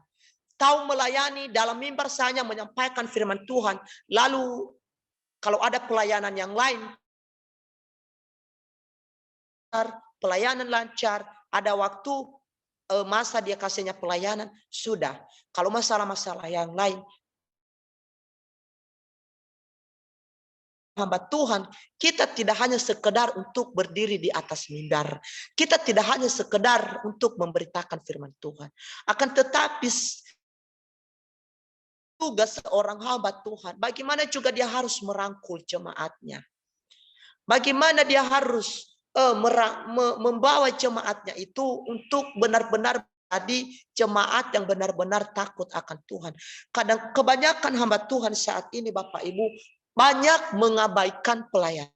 tahu melayani dalam mimbar saja, menyampaikan firman Tuhan. Lalu kalau ada pelayanan yang lain, pelayanan lancar, ada waktu masa dia kasihnya pelayanan, sudah. Kalau masalah-masalah yang lain, hamba Tuhan, kita tidak hanya sekedar untuk berdiri di atas mimbar. Kita tidak hanya sekedar untuk memberitakan firman Tuhan. Akan tetapi tugas seorang hamba Tuhan, bagaimana juga dia harus merangkul jemaatnya. Bagaimana dia harus membawa jemaatnya itu untuk benar-benar jadi jemaat yang benar-benar takut akan Tuhan. Kadang kebanyakan hamba Tuhan saat ini Bapak Ibu banyak mengabaikan pelayanan,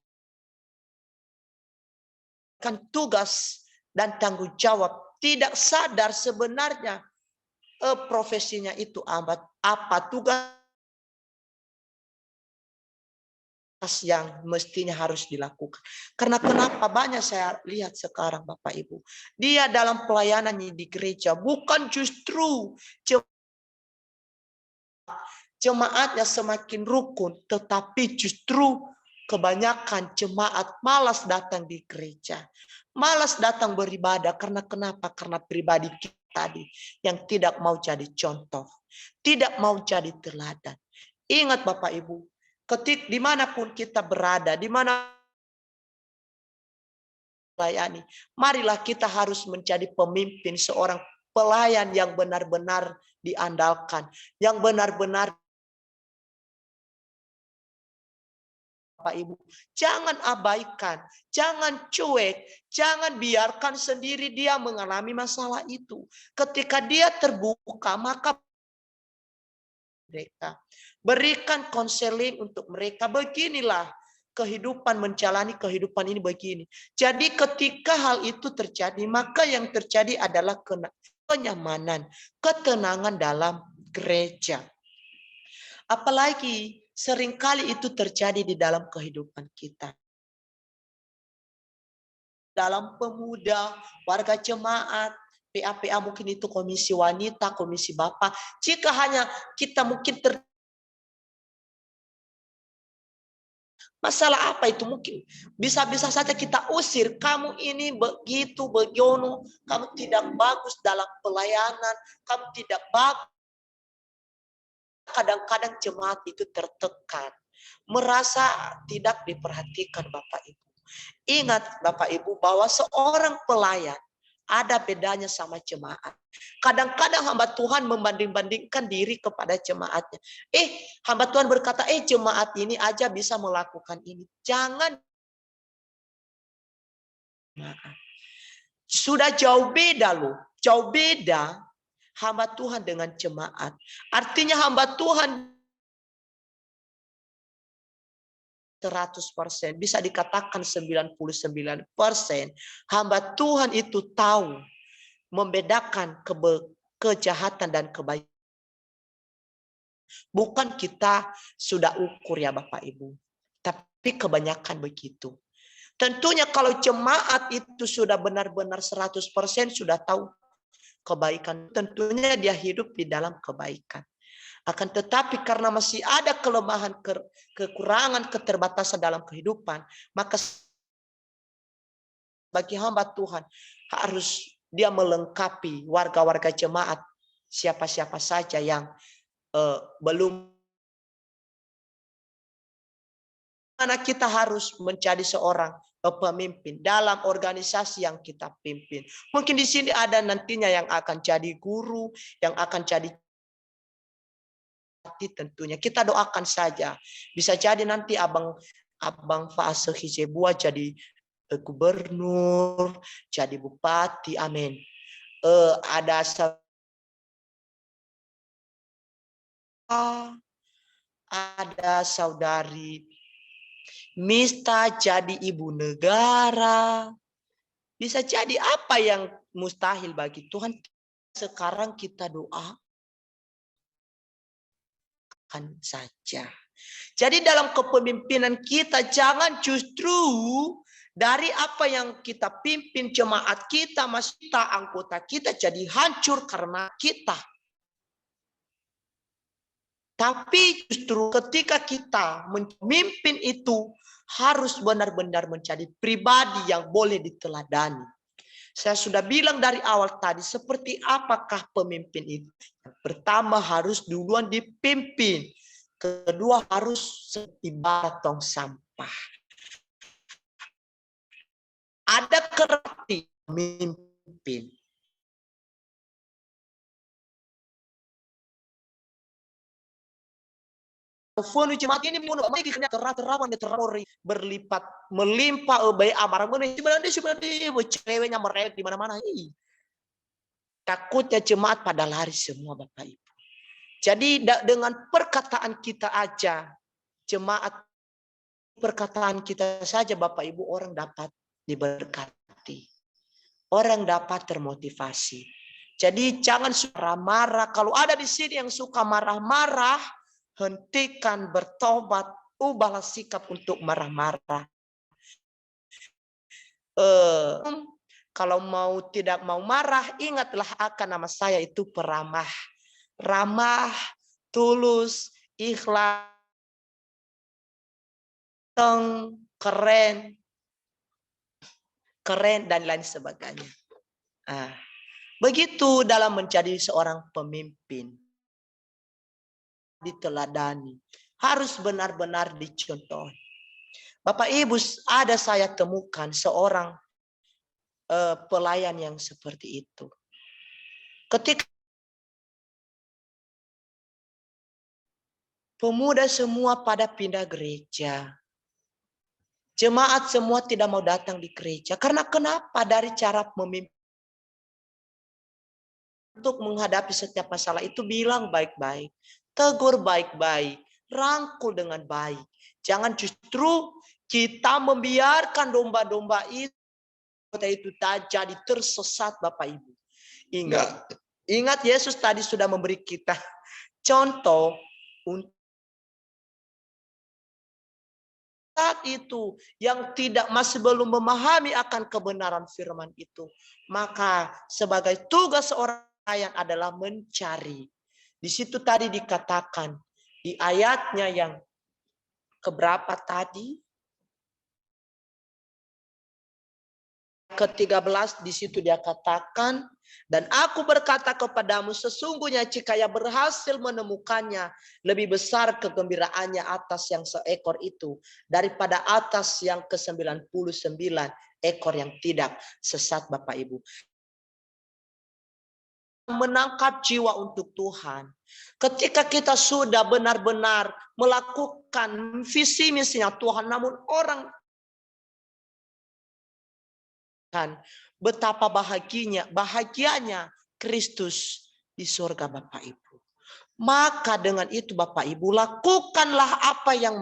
tugas dan tanggung jawab, tidak sadar sebenarnya profesinya itu apa tugas yang mestinya harus dilakukan. Karena kenapa banyak saya lihat sekarang Bapak Ibu, dia dalam pelayanannya di gereja bukan justru jemaatnya semakin rukun, tetapi justru kebanyakan jemaat malas datang di gereja, malas datang beribadah. Karena kenapa? Karena pribadi kita tadi yang tidak mau jadi contoh, tidak mau jadi teladan. Ingat Bapak Ibu, dimanapun kita berada, dimana melayani, marilah kita harus menjadi pemimpin, seorang pelayan yang benar-benar diandalkan, yang benar-benar Bapak Ibu. Jangan abaikan, jangan cuek, jangan biarkan sendiri dia mengalami masalah itu. Ketika dia terbuka, maka mereka berikan konseling untuk mereka. Beginilah kehidupan, menjalani kehidupan ini begini. Jadi ketika hal itu terjadi, maka yang terjadi adalah kenyamanan, ketenangan dalam gereja. Apalagi seringkali itu terjadi di dalam kehidupan kita. Dalam pemuda, warga jemaat, PA-PA mungkin itu komisi wanita, komisi bapak. Jika hanya kita mungkin masalah apa itu mungkin bisa-bisa saja kita usir, kamu ini begitu begiono, kamu tidak bagus dalam pelayanan, kamu tidak bagus. Kadang-kadang jemaat itu tertekan, merasa tidak diperhatikan Bapak Ibu. Ingat Bapak Ibu bahwa seorang pelayan ada bedanya sama jemaat. Kadang-kadang hamba Tuhan membanding-bandingkan diri kepada jemaatnya. Hamba Tuhan berkata, jemaat ini aja bisa melakukan ini. Jangan. Sudah jauh beda loh. Jauh beda hamba Tuhan dengan jemaat. Artinya hamba Tuhan 100%, bisa dikatakan 99%, hamba Tuhan itu tahu membedakan kejahatan dan kebaikan. Bukan kita sudah ukur ya Bapak Ibu, tapi kebanyakan begitu. Tentunya kalau jemaat itu sudah benar-benar 100% sudah tahu kebaikan, tentunya dia hidup di dalam kebaikan. Akan tetapi karena masih ada kelemahan, kekurangan, keterbatasan dalam kehidupan, maka bagi hamba Tuhan harus dia melengkapi warga-warga jemaat, siapa-siapa saja yang belum. Karena kita harus menjadi seorang pemimpin dalam organisasi yang kita pimpin. Mungkin di sini ada nantinya yang akan jadi guru, yang akan jadi tentunya kita doakan saja. Bisa jadi nanti abang fase Hijebua jadi gubernur, jadi bupati, amin. Ada saudari Mista jadi ibu negara. Bisa jadi apa yang mustahil bagi Tuhan. Sekarang kita doakan saja. Jadi dalam kepemimpinan kita jangan justru dari apa yang kita pimpin jemaat kita, anggota kita jadi hancur karena kita. Tapi justru ketika kita memimpin itu harus benar-benar menjadi pribadi yang boleh diteladani. Saya sudah bilang dari awal tadi, seperti apakah pemimpin itu? Yang pertama harus duluan dipimpin. Kedua harus ibarat tong sampah. Ada kerti memimpin. Fonu jemaat ini mun magi kena terawan terori berlipat melimpah bae amarah mun sebenarnya ceweknya merek di mana-mana. Takutnya jemaat pada lari semua Bapak Ibu. Jadi dengan perkataan kita aja, jemaat, perkataan kita saja Bapak Ibu, orang dapat diberkati. Orang dapat termotivasi. Jadi jangan suka marah. Kalau ada di sini yang suka marah-marah, hentikan, bertobat, ubahlah sikap untuk marah-marah. Kalau tidak mau marah, ingatlah akan nama saya itu peramah. Ramah, tulus, ikhlas, keren, dan lain sebagainya. Begitu dalam menjadi seorang pemimpin. Diteladani, harus benar-benar dicontoh. Bapak Ibu, ada saya temukan seorang pelayan yang seperti itu. Ketika pemuda semua pada pindah gereja, jemaat semua tidak mau datang di gereja. Karena kenapa? Dari cara memimpin untuk menghadapi setiap masalah itu bilang baik-baik, tegur baik-baik, rangkul dengan baik. Jangan justru kita membiarkan domba-domba itu jadi tersesat Bapak Ibu. Ingat Yesus tadi sudah memberi kita contoh untuk saat itu yang masih belum memahami akan kebenaran firman itu. Maka sebagai tugas seorang pelayan adalah mencari. Di situ tadi dikatakan di ayatnya yang keberapa tadi? Ke-13 di situ dia katakan, dan aku berkata kepadamu sesungguhnya jika ia berhasil menemukannya, lebih besar kegembiraannya atas yang seekor itu daripada atas yang ke-99 ekor yang tidak sesat Bapak Ibu. Menangkap jiwa untuk Tuhan. Ketika kita sudah benar-benar melakukan visi misinya Tuhan, namun orang betapa bahagianya Kristus di surga Bapak Ibu. Maka dengan itu Bapak Ibu, lakukanlah apa yang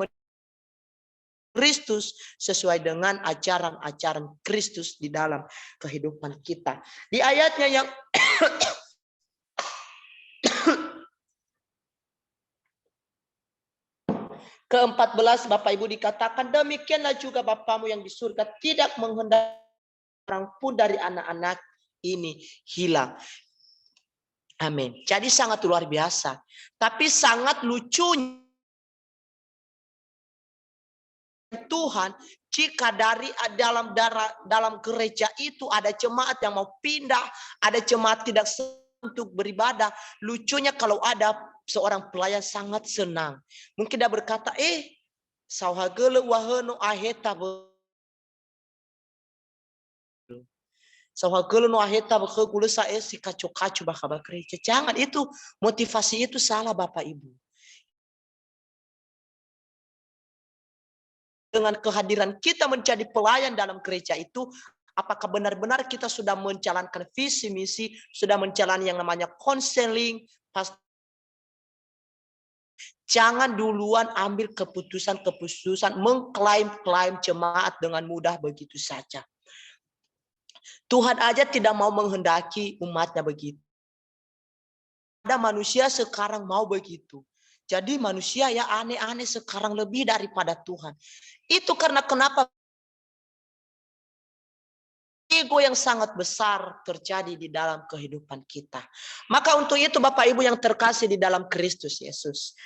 Kristus sesuai dengan ajaran-ajaran Kristus di dalam kehidupan kita. Di ayatnya yang ke-14 Bapak Ibu dikatakan, demikianlah juga Bapamu yang di surga tidak menghendaki orang pun dari anak-anak ini hilang. Amin. Jadi sangat luar biasa. Tapi sangat lucunya Tuhan, jika dalam gereja itu ada jemaat yang mau pindah, ada jemaat tidak untuk beribadah. Lucunya kalau ada seorang pelayan sangat senang. Mungkin dia berkata, sauhagele waheno aheta jangan, itu motivasi itu salah Bapak Ibu. Dengan kehadiran kita menjadi pelayan dalam gereja itu, apakah benar-benar kita sudah menjalankan visi misi, sudah menjalani yang namanya konseling? Jangan duluan ambil keputusan mengklaim jemaat dengan mudah begitu saja. Tuhan aja tidak mau menghendaki umatnya begitu. Ada manusia sekarang mau begitu. Jadi manusia ya aneh-aneh sekarang lebih daripada Tuhan. Itu karena kenapa ego yang sangat besar terjadi di dalam kehidupan kita. Maka untuk itu Bapak Ibu yang terkasih di dalam Kristus Yesus,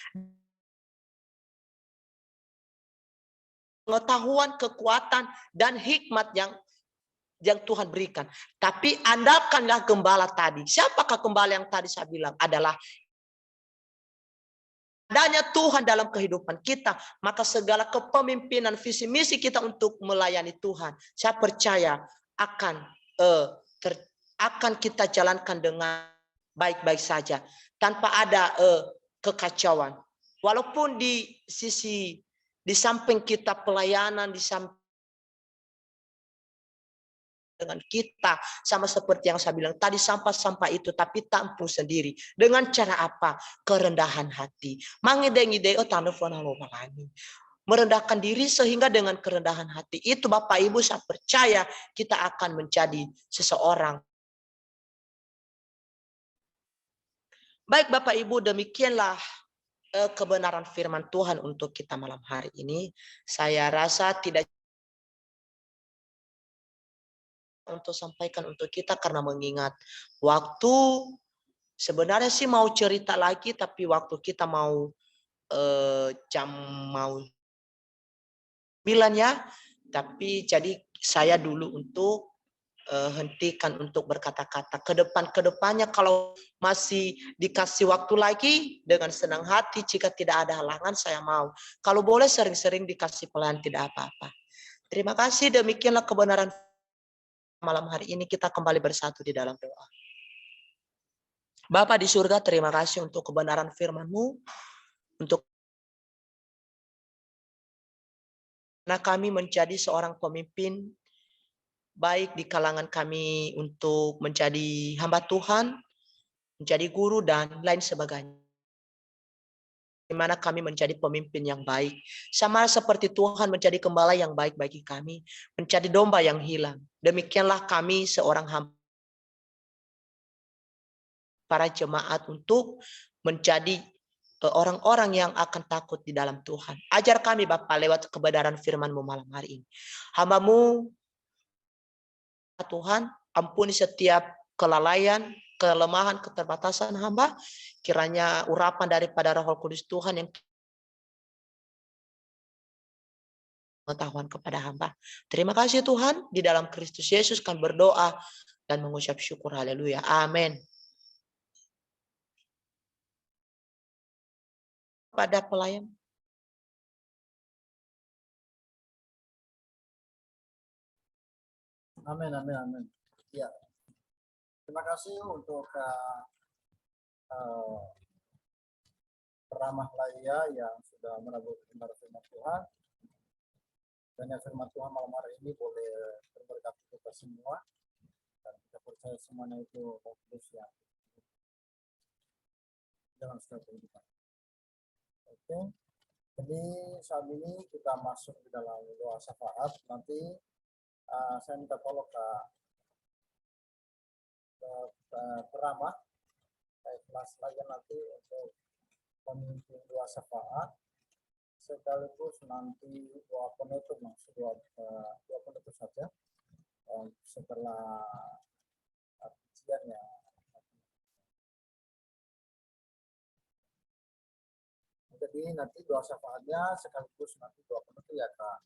pengetahuan, kekuatan, dan hikmat yang Tuhan berikan. Tapi andalkanlah gembala tadi. Siapakah gembala yang tadi saya bilang? Adalah adanya Tuhan dalam kehidupan kita. Maka segala kepemimpinan visi misi kita untuk melayani Tuhan, saya percaya akan kita jalankan dengan baik-baik saja. Tanpa ada kekacauan. Walaupun di samping kita pelayanan, di samping dengan kita, sama seperti yang saya bilang tadi, sampah-sampah itu tapi tampung sendiri. Dengan cara apa? Kerendahan hati. Mangide-ngide tanufona lomangani. Merendahkan diri sehingga dengan kerendahan hati itu Bapak Ibu saya percaya kita akan menjadi seseorang. Baik Bapak Ibu, demikianlah kebenaran firman Tuhan untuk kita malam hari ini. Saya rasa tidak untuk sampaikan untuk kita karena mengingat waktu sebenarnya sih mau cerita lagi tapi waktu kita mau jam mau 9 ya. Tapi jadi saya dulu untuk hentikan untuk berkata-kata. Kedepannya kalau masih dikasih waktu lagi dengan senang hati, jika tidak ada halangan saya mau. Kalau boleh sering-sering dikasih pelayan tidak apa-apa. Terima kasih, demikianlah kebenaran malam hari ini, kita kembali bersatu di dalam doa. Bapa di surga, terima kasih untuk kebenaran firman-Mu, untuk karena kami menjadi seorang pemimpin baik di kalangan kami untuk menjadi hamba Tuhan, menjadi guru dan lain sebagainya. Di mana kami menjadi pemimpin yang baik. Sama seperti Tuhan menjadi gembala yang baik bagi kami, menjadi domba yang hilang. Demikianlah kami seorang hamba para jemaat untuk menjadi orang-orang yang akan takut di dalam Tuhan. Ajar kami Bapa lewat kebenaran firman-Mu malam hari ini. Hamba-Mu Tuhan, ampuni setiap kelalaian, kelemahan, keterbatasan hamba. Kiranya urapan daripada Roh Kudus Tuhan yang pengetahuan kepada hamba. Terima kasih Tuhan, di dalam Kristus Yesus kami berdoa dan mengucap syukur. Haleluya. Amin. Pada pelayan. Amin, amin, amin. Ya, terima kasih untuk Ramah Laia yang sudah menabuh firman Tuhan. Dan yang firman Tuhan malam hari ini boleh berberkat kita semua. Dan kita percaya semuanya itu fokus ya. Dalam setiap kehidupan. Oke. Jadi saat ini kita masuk di dalam doa syafaat. Nanti saya minta tolong ke Ramah. Saya kelas lagi nanti untuk memimpin doa syafaat. Sekaligus nanti doa penutup, doa penutup saja setelah pujiannya. Jadi nanti doa syafaatnya sekaligus nanti doa penutup ya Kak.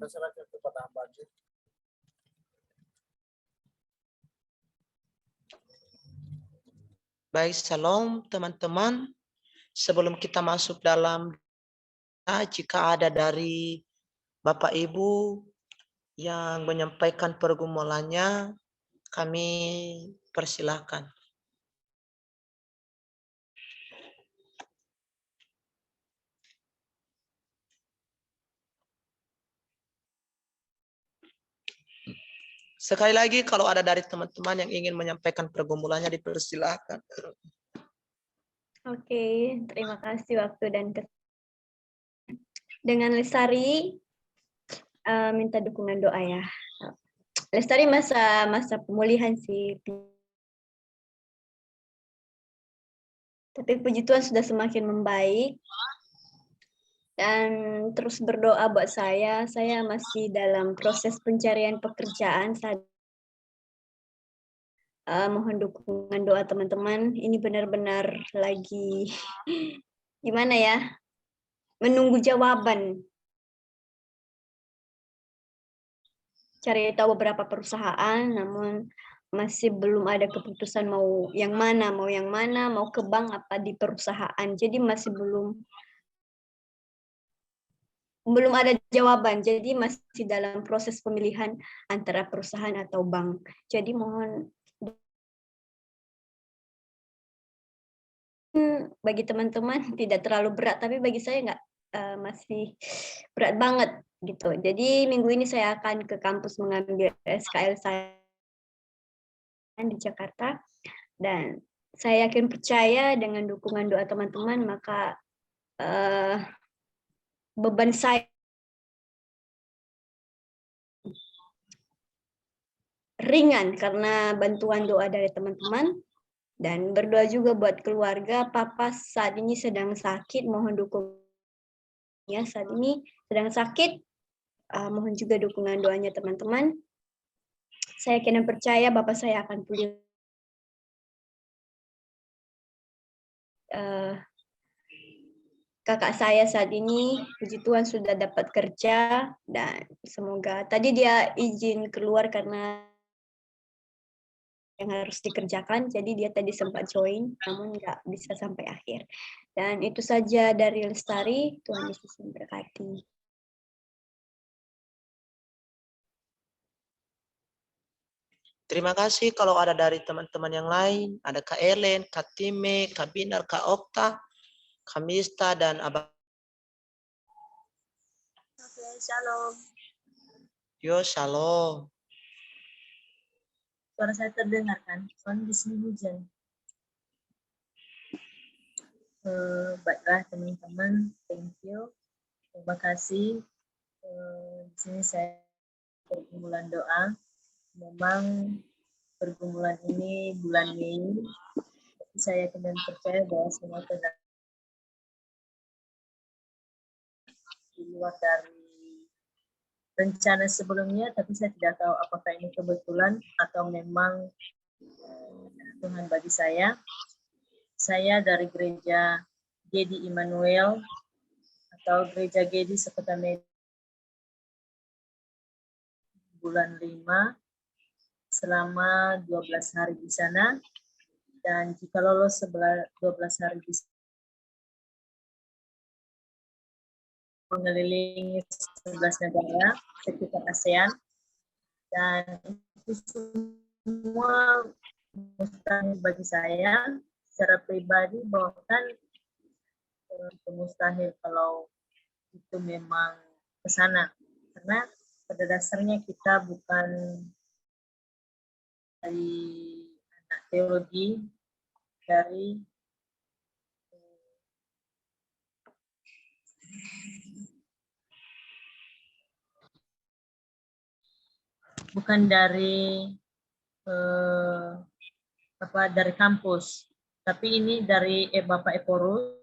Serahkan kepada hamba. Baik, salam teman-teman. Sebelum kita masuk dalam Jika ada dari Bapak Ibu yang menyampaikan pergumulannya, kami persilahkan. Sekali lagi, kalau ada dari teman-teman yang ingin menyampaikan pergumulannya, dipersilahkan. Oke, terima kasih waktu dan dengan Lestari minta dukungan doa ya. Lestari masa pemulihan sih. Tapi puji Tuhan sudah semakin membaik. Dan terus berdoa buat saya masih dalam proses pencarian pekerjaan saat mohon dukungan doa teman-teman. Ini benar-benar lagi gimana ya? Menunggu jawaban. Cari tahu beberapa perusahaan, namun masih belum ada keputusan mau yang mana, mau ke bank apa di perusahaan. Jadi masih belum ada jawaban. Jadi masih dalam proses pemilihan antara perusahaan atau bank. Jadi mohon bagi teman-teman tidak terlalu berat, tapi bagi saya nggak masih berat banget gitu. Jadi minggu ini saya akan ke kampus mengambil SKL saya di Jakarta, dan saya yakin percaya dengan dukungan doa teman-teman maka beban saya ringan karena bantuan doa dari teman-teman, dan berdoa juga buat keluarga. Papa saat ini sedang sakit, mohon dukungannya. Saat ini sedang sakit, mohon juga dukungan doanya teman-teman. Saya yakin dan percaya Bapak saya akan pulih. Kakak saya saat ini, puji Tuhan sudah dapat kerja, dan semoga tadi dia izin keluar karena yang harus dikerjakan, jadi dia tadi sempat join, namun nggak bisa sampai akhir. Dan itu saja dari Lestari, Tuhan Yesus memberkati. Terima kasih. Kalau ada dari teman-teman yang lain, ada Kak Ellen, Kak Time, Kak Binar, Kak Okta, Kak Mista, dan Abang. Oke, shalom. Yo, shalom. Suara saya terdengar kan? Soalnya di sini hujan. Baiklah teman-teman, thank you. Terima kasih. Di sini saya pergumulan doa. Memang pergumulan ini bulan Mei, tapi saya yakin dan percaya bahwa semua terjadi di luar dari rencana sebelumnya, tapi saya tidak tahu apakah ini kebetulan atau memang Tuhan bagi saya. Saya dari gereja Gedi Immanuel atau gereja Gedi Sekota Medan bulan 5 selama 12 hari di sana, dan jika lolos 12 hari di sana, mengelilingi 11 negara sekitar ASEAN, dan itu semua mustahil bagi saya secara pribadi, bahkan itu mustahil kalau itu memang ke sana, karena pada dasarnya kita bukan dari anak teologi, dari bukan dari dari kampus, tapi ini dari Bapak Eporus,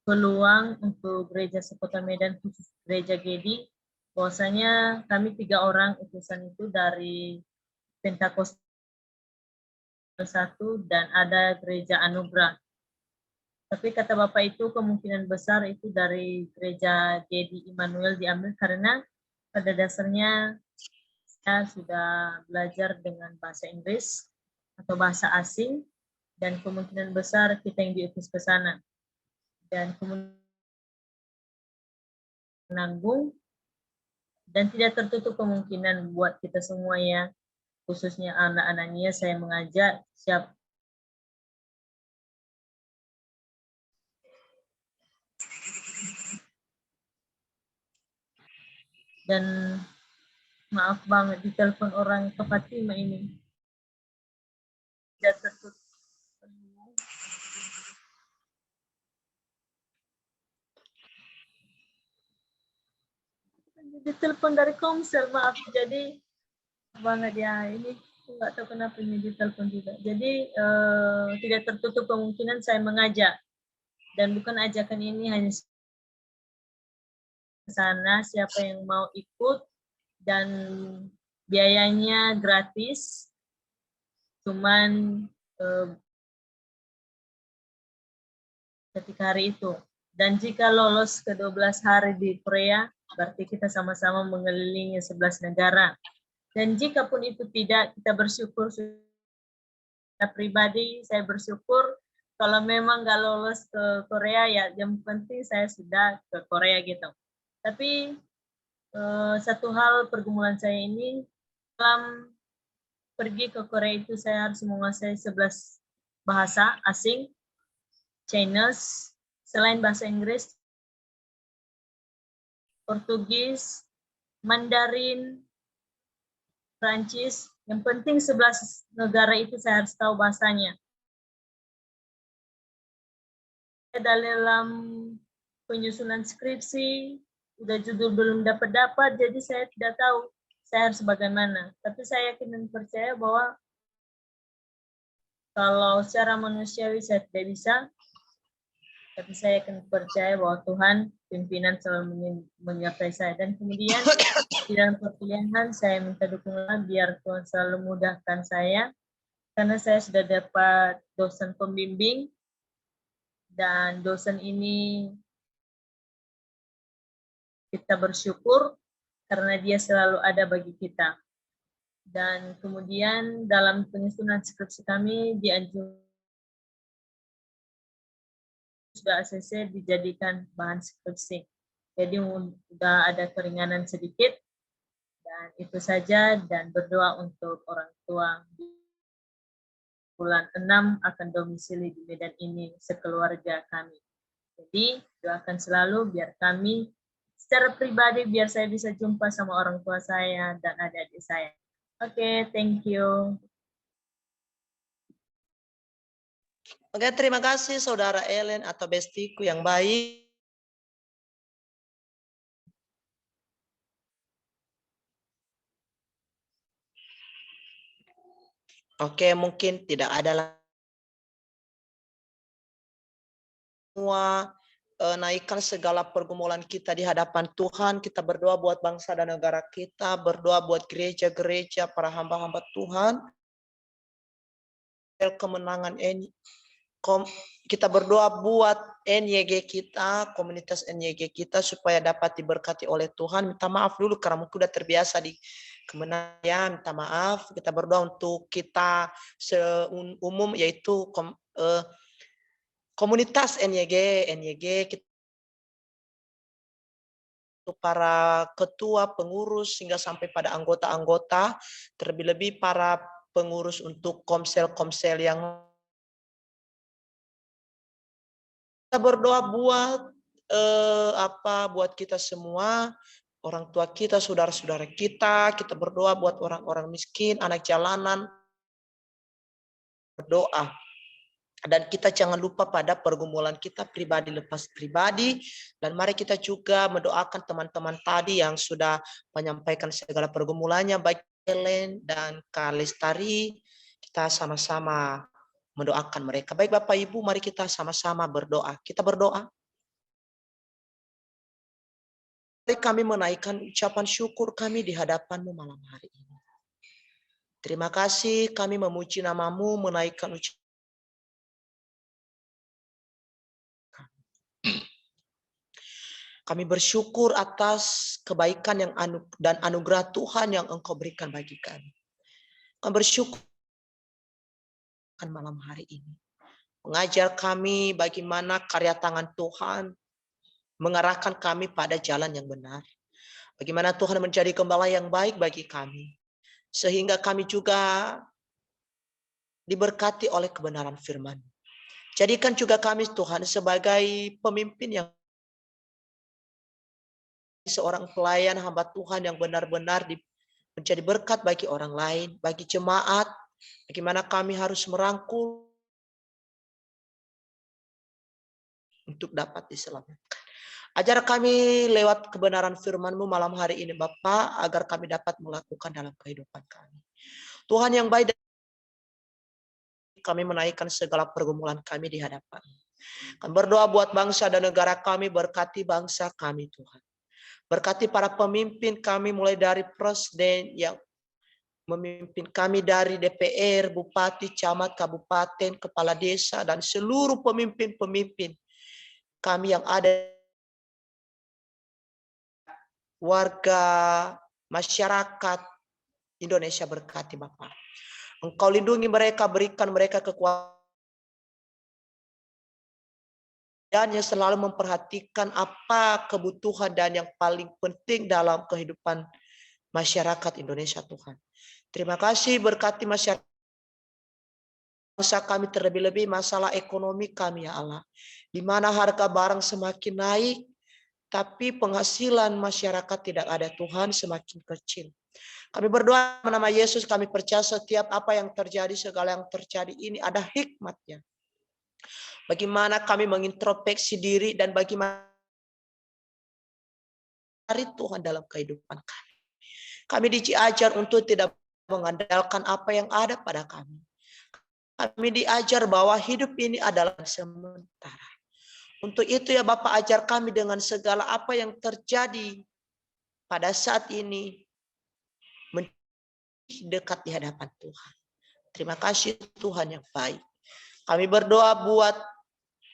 peluang untuk gereja Sekota Medan, khusus gereja Gedi, bahwasanya kami 3 orang utusan itu dari Pentakosta 1 dan ada gereja Anugerah. Tapi kata Bapak itu kemungkinan besar itu dari gereja Gedi Immanuel diambil, karena pada dasarnya saya sudah belajar dengan bahasa Inggris atau bahasa asing, dan kemungkinan besar kita yang diutus ke sana. Dan kemudian menanggung, dan tidak tertutup kemungkinan buat kita semua ya, khususnya anak-anaknya, saya mengajak siap dan maaf banget ditelepon orang ke Fatima ini. Tidak tertutup. Ditelepon dari Komsel, maaf. Jadi banget ya, ini nggak tahu kenapa ini ditelepon juga. Jadi tidak tertutup kemungkinan saya mengajak, dan bukan ajakan ini hanya ke sana, siapa yang mau ikut, dan biayanya gratis, cuman ketika hari itu. Dan jika lolos ke 12 hari di Korea, berarti kita sama-sama mengelilingi 11 negara. Dan jika pun itu tidak, kita bersyukur. Saya pribadi, saya bersyukur kalau memang nggak lolos ke Korea, ya yang penting saya sudah ke Korea gitu. Tapi satu hal pergumulan saya ini, dalam pergi ke Korea itu saya harus menguasai 11 bahasa asing, Chinese, selain bahasa Inggris, Portugis, Mandarin, Prancis, yang penting 11 negara itu saya harus tahu bahasanya. Dalam penyusunan skripsi, udah judul belum dapat, jadi saya tidak tahu saya harus bagaimana. Tapi saya yakin dan percaya bahwa kalau secara manusiawi saya tidak bisa, tapi saya akan percaya bahwa Tuhan pimpinan selalu menyertai saya. Dan kemudian di dalam perkuliahan saya minta dukungan biar Tuhan selalu mudahkan saya, karena saya sudah dapat dosen pembimbing, dan dosen ini kita bersyukur karena dia selalu ada bagi kita. Dan kemudian dalam penyusunan skripsi kami dianjurkan sudah ACC dijadikan bahan skripsi. Jadi sudah ada keringanan sedikit, dan itu saja, dan berdoa untuk orang tua. Bulan 6 akan domisili di Medan ini sekeluarga kami. Jadi doakan selalu biar kami secara pribadi, biar saya bisa jumpa sama orang tua saya dan adik-adik saya. Oke, thank you. Oke, terima kasih Saudara Ellen atau bestiku yang baik. Oke, mungkin tidak ada lagi. Semua naikkan segala pergumulan kita di hadapan Tuhan. Kita berdoa buat bangsa dan negara kita, berdoa buat gereja-gereja, para hamba-hamba Tuhan. Kemenangan ini. Kita berdoa buat NYG kita, komunitas NYG kita, supaya dapat diberkati oleh Tuhan. Minta maaf dulu karena mungkin sudah terbiasa di kemenangan, ya, minta maaf. Kita berdoa untuk kita seumum, yaitu komunitas NYG kita, para ketua, pengurus, hingga sampai pada anggota-anggota, terlebih-lebih para pengurus untuk komsel-komsel yang kita berdoa buat buat kita semua, orang tua kita, saudara-saudara kita. Kita berdoa buat orang-orang miskin, anak jalanan. Berdoa. Dan kita jangan lupa pada pergumulan kita pribadi lepas pribadi. Dan mari kita juga mendoakan teman-teman tadi yang sudah menyampaikan segala pergumulannya, baik Helen dan Kak Lestari. Kita sama-sama mendoakan mereka. Baik Bapak Ibu, mari kita sama-sama berdoa. Kita berdoa. Mari kami menaikkan ucapan syukur kami di hadapan-Mu malam hari ini. Terima kasih, kami memuji nama-Mu, menaikkan ucapan. Kami bersyukur atas kebaikan yang dan anugerah Tuhan yang Engkau berikan bagi kami. Kami bersyukur malam hari ini. mengajar kami bagaimana karya tangan Tuhan mengarahkan kami pada jalan yang benar. Bagaimana Tuhan menjadi gembala yang baik bagi kami. Sehingga kami juga diberkati oleh kebenaran firman. Jadikan juga kami Tuhan sebagai pemimpin yang seorang pelayan hamba Tuhan yang benar-benar menjadi berkat bagi orang lain, bagi jemaat. Bagaimana kami harus merangkul untuk dapat diselamatkan. Ajar kami lewat kebenaran firman-Mu malam hari ini Bapa, agar kami dapat melakukan dalam kehidupan kami. Tuhan yang baik, kami menaikkan segala pergumulan kami di hadapan. Kami berdoa buat bangsa dan negara kami, berkati bangsa kami Tuhan. Berkati para pemimpin kami mulai dari presiden yang memimpin kami dari DPR, bupati, camat, kabupaten, kepala desa, dan seluruh pemimpin-pemimpin kami yang ada, warga masyarakat Indonesia, berkati Bapak. Engkau lindungi mereka, berikan mereka kekuatan yang selalu memperhatikan apa kebutuhan dan yang paling penting dalam kehidupan masyarakat Indonesia Tuhan. Terima kasih, berkati masyarakat bangsa kami, terlebih-lebih masalah ekonomi kami ya Allah. Di mana harga barang semakin naik, tapi penghasilan masyarakat tidak ada Tuhan, semakin kecil. Kami berdoa nama Yesus, kami percaya setiap apa yang terjadi, segala yang terjadi ini ada hikmatnya. Bagaimana kami mengintrospeksi diri dan bagaimana dari Tuhan dalam kehidupan kami. Kami diajar untuk tidak mengandalkan apa yang ada pada kami. Kami diajar bahwa hidup ini adalah sementara. Untuk itu ya Bapak, ajar kami dengan segala apa yang terjadi pada saat ini dekat di hadapan Tuhan. Terima kasih Tuhan yang baik. Kami berdoa buat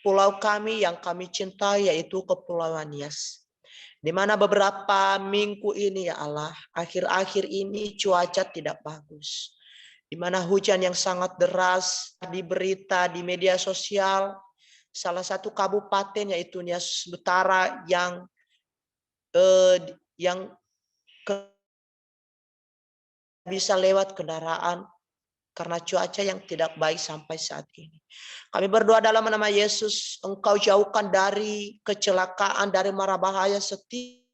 pulau kami yang kami cintai, yaitu Kepulauan Nias. Di mana beberapa minggu ini ya Allah, akhir-akhir ini cuaca tidak bagus. Di mana hujan yang sangat deras, di berita, di media sosial, salah satu kabupaten yaitu Nias Utara yang bisa lewat kendaraan karena cuaca yang tidak baik sampai saat ini. Kami berdoa dalam nama Yesus, Engkau jauhkan dari kecelakaan, dari mara bahaya setiap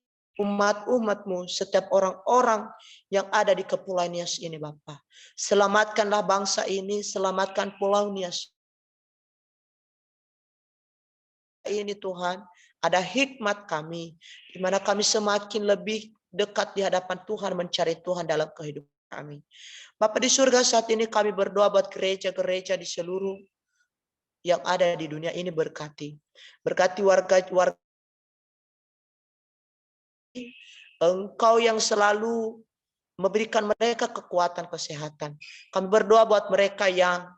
umat-umat-Mu, setiap orang-orang yang ada di Kepulauan Nias ini Bapa. Selamatkanlah bangsa ini, selamatkan Pulau Nias ini Tuhan. Ada hikmat kami, di mana kami semakin lebih dekat di hadapan Tuhan, mencari Tuhan dalam kehidupan kami. Bapa di surga, saat ini kami berdoa buat gereja-gereja di seluruh yang ada di dunia ini, berkati warga-warga Engkau yang selalu memberikan mereka kekuatan kesehatan. Kami berdoa buat mereka yang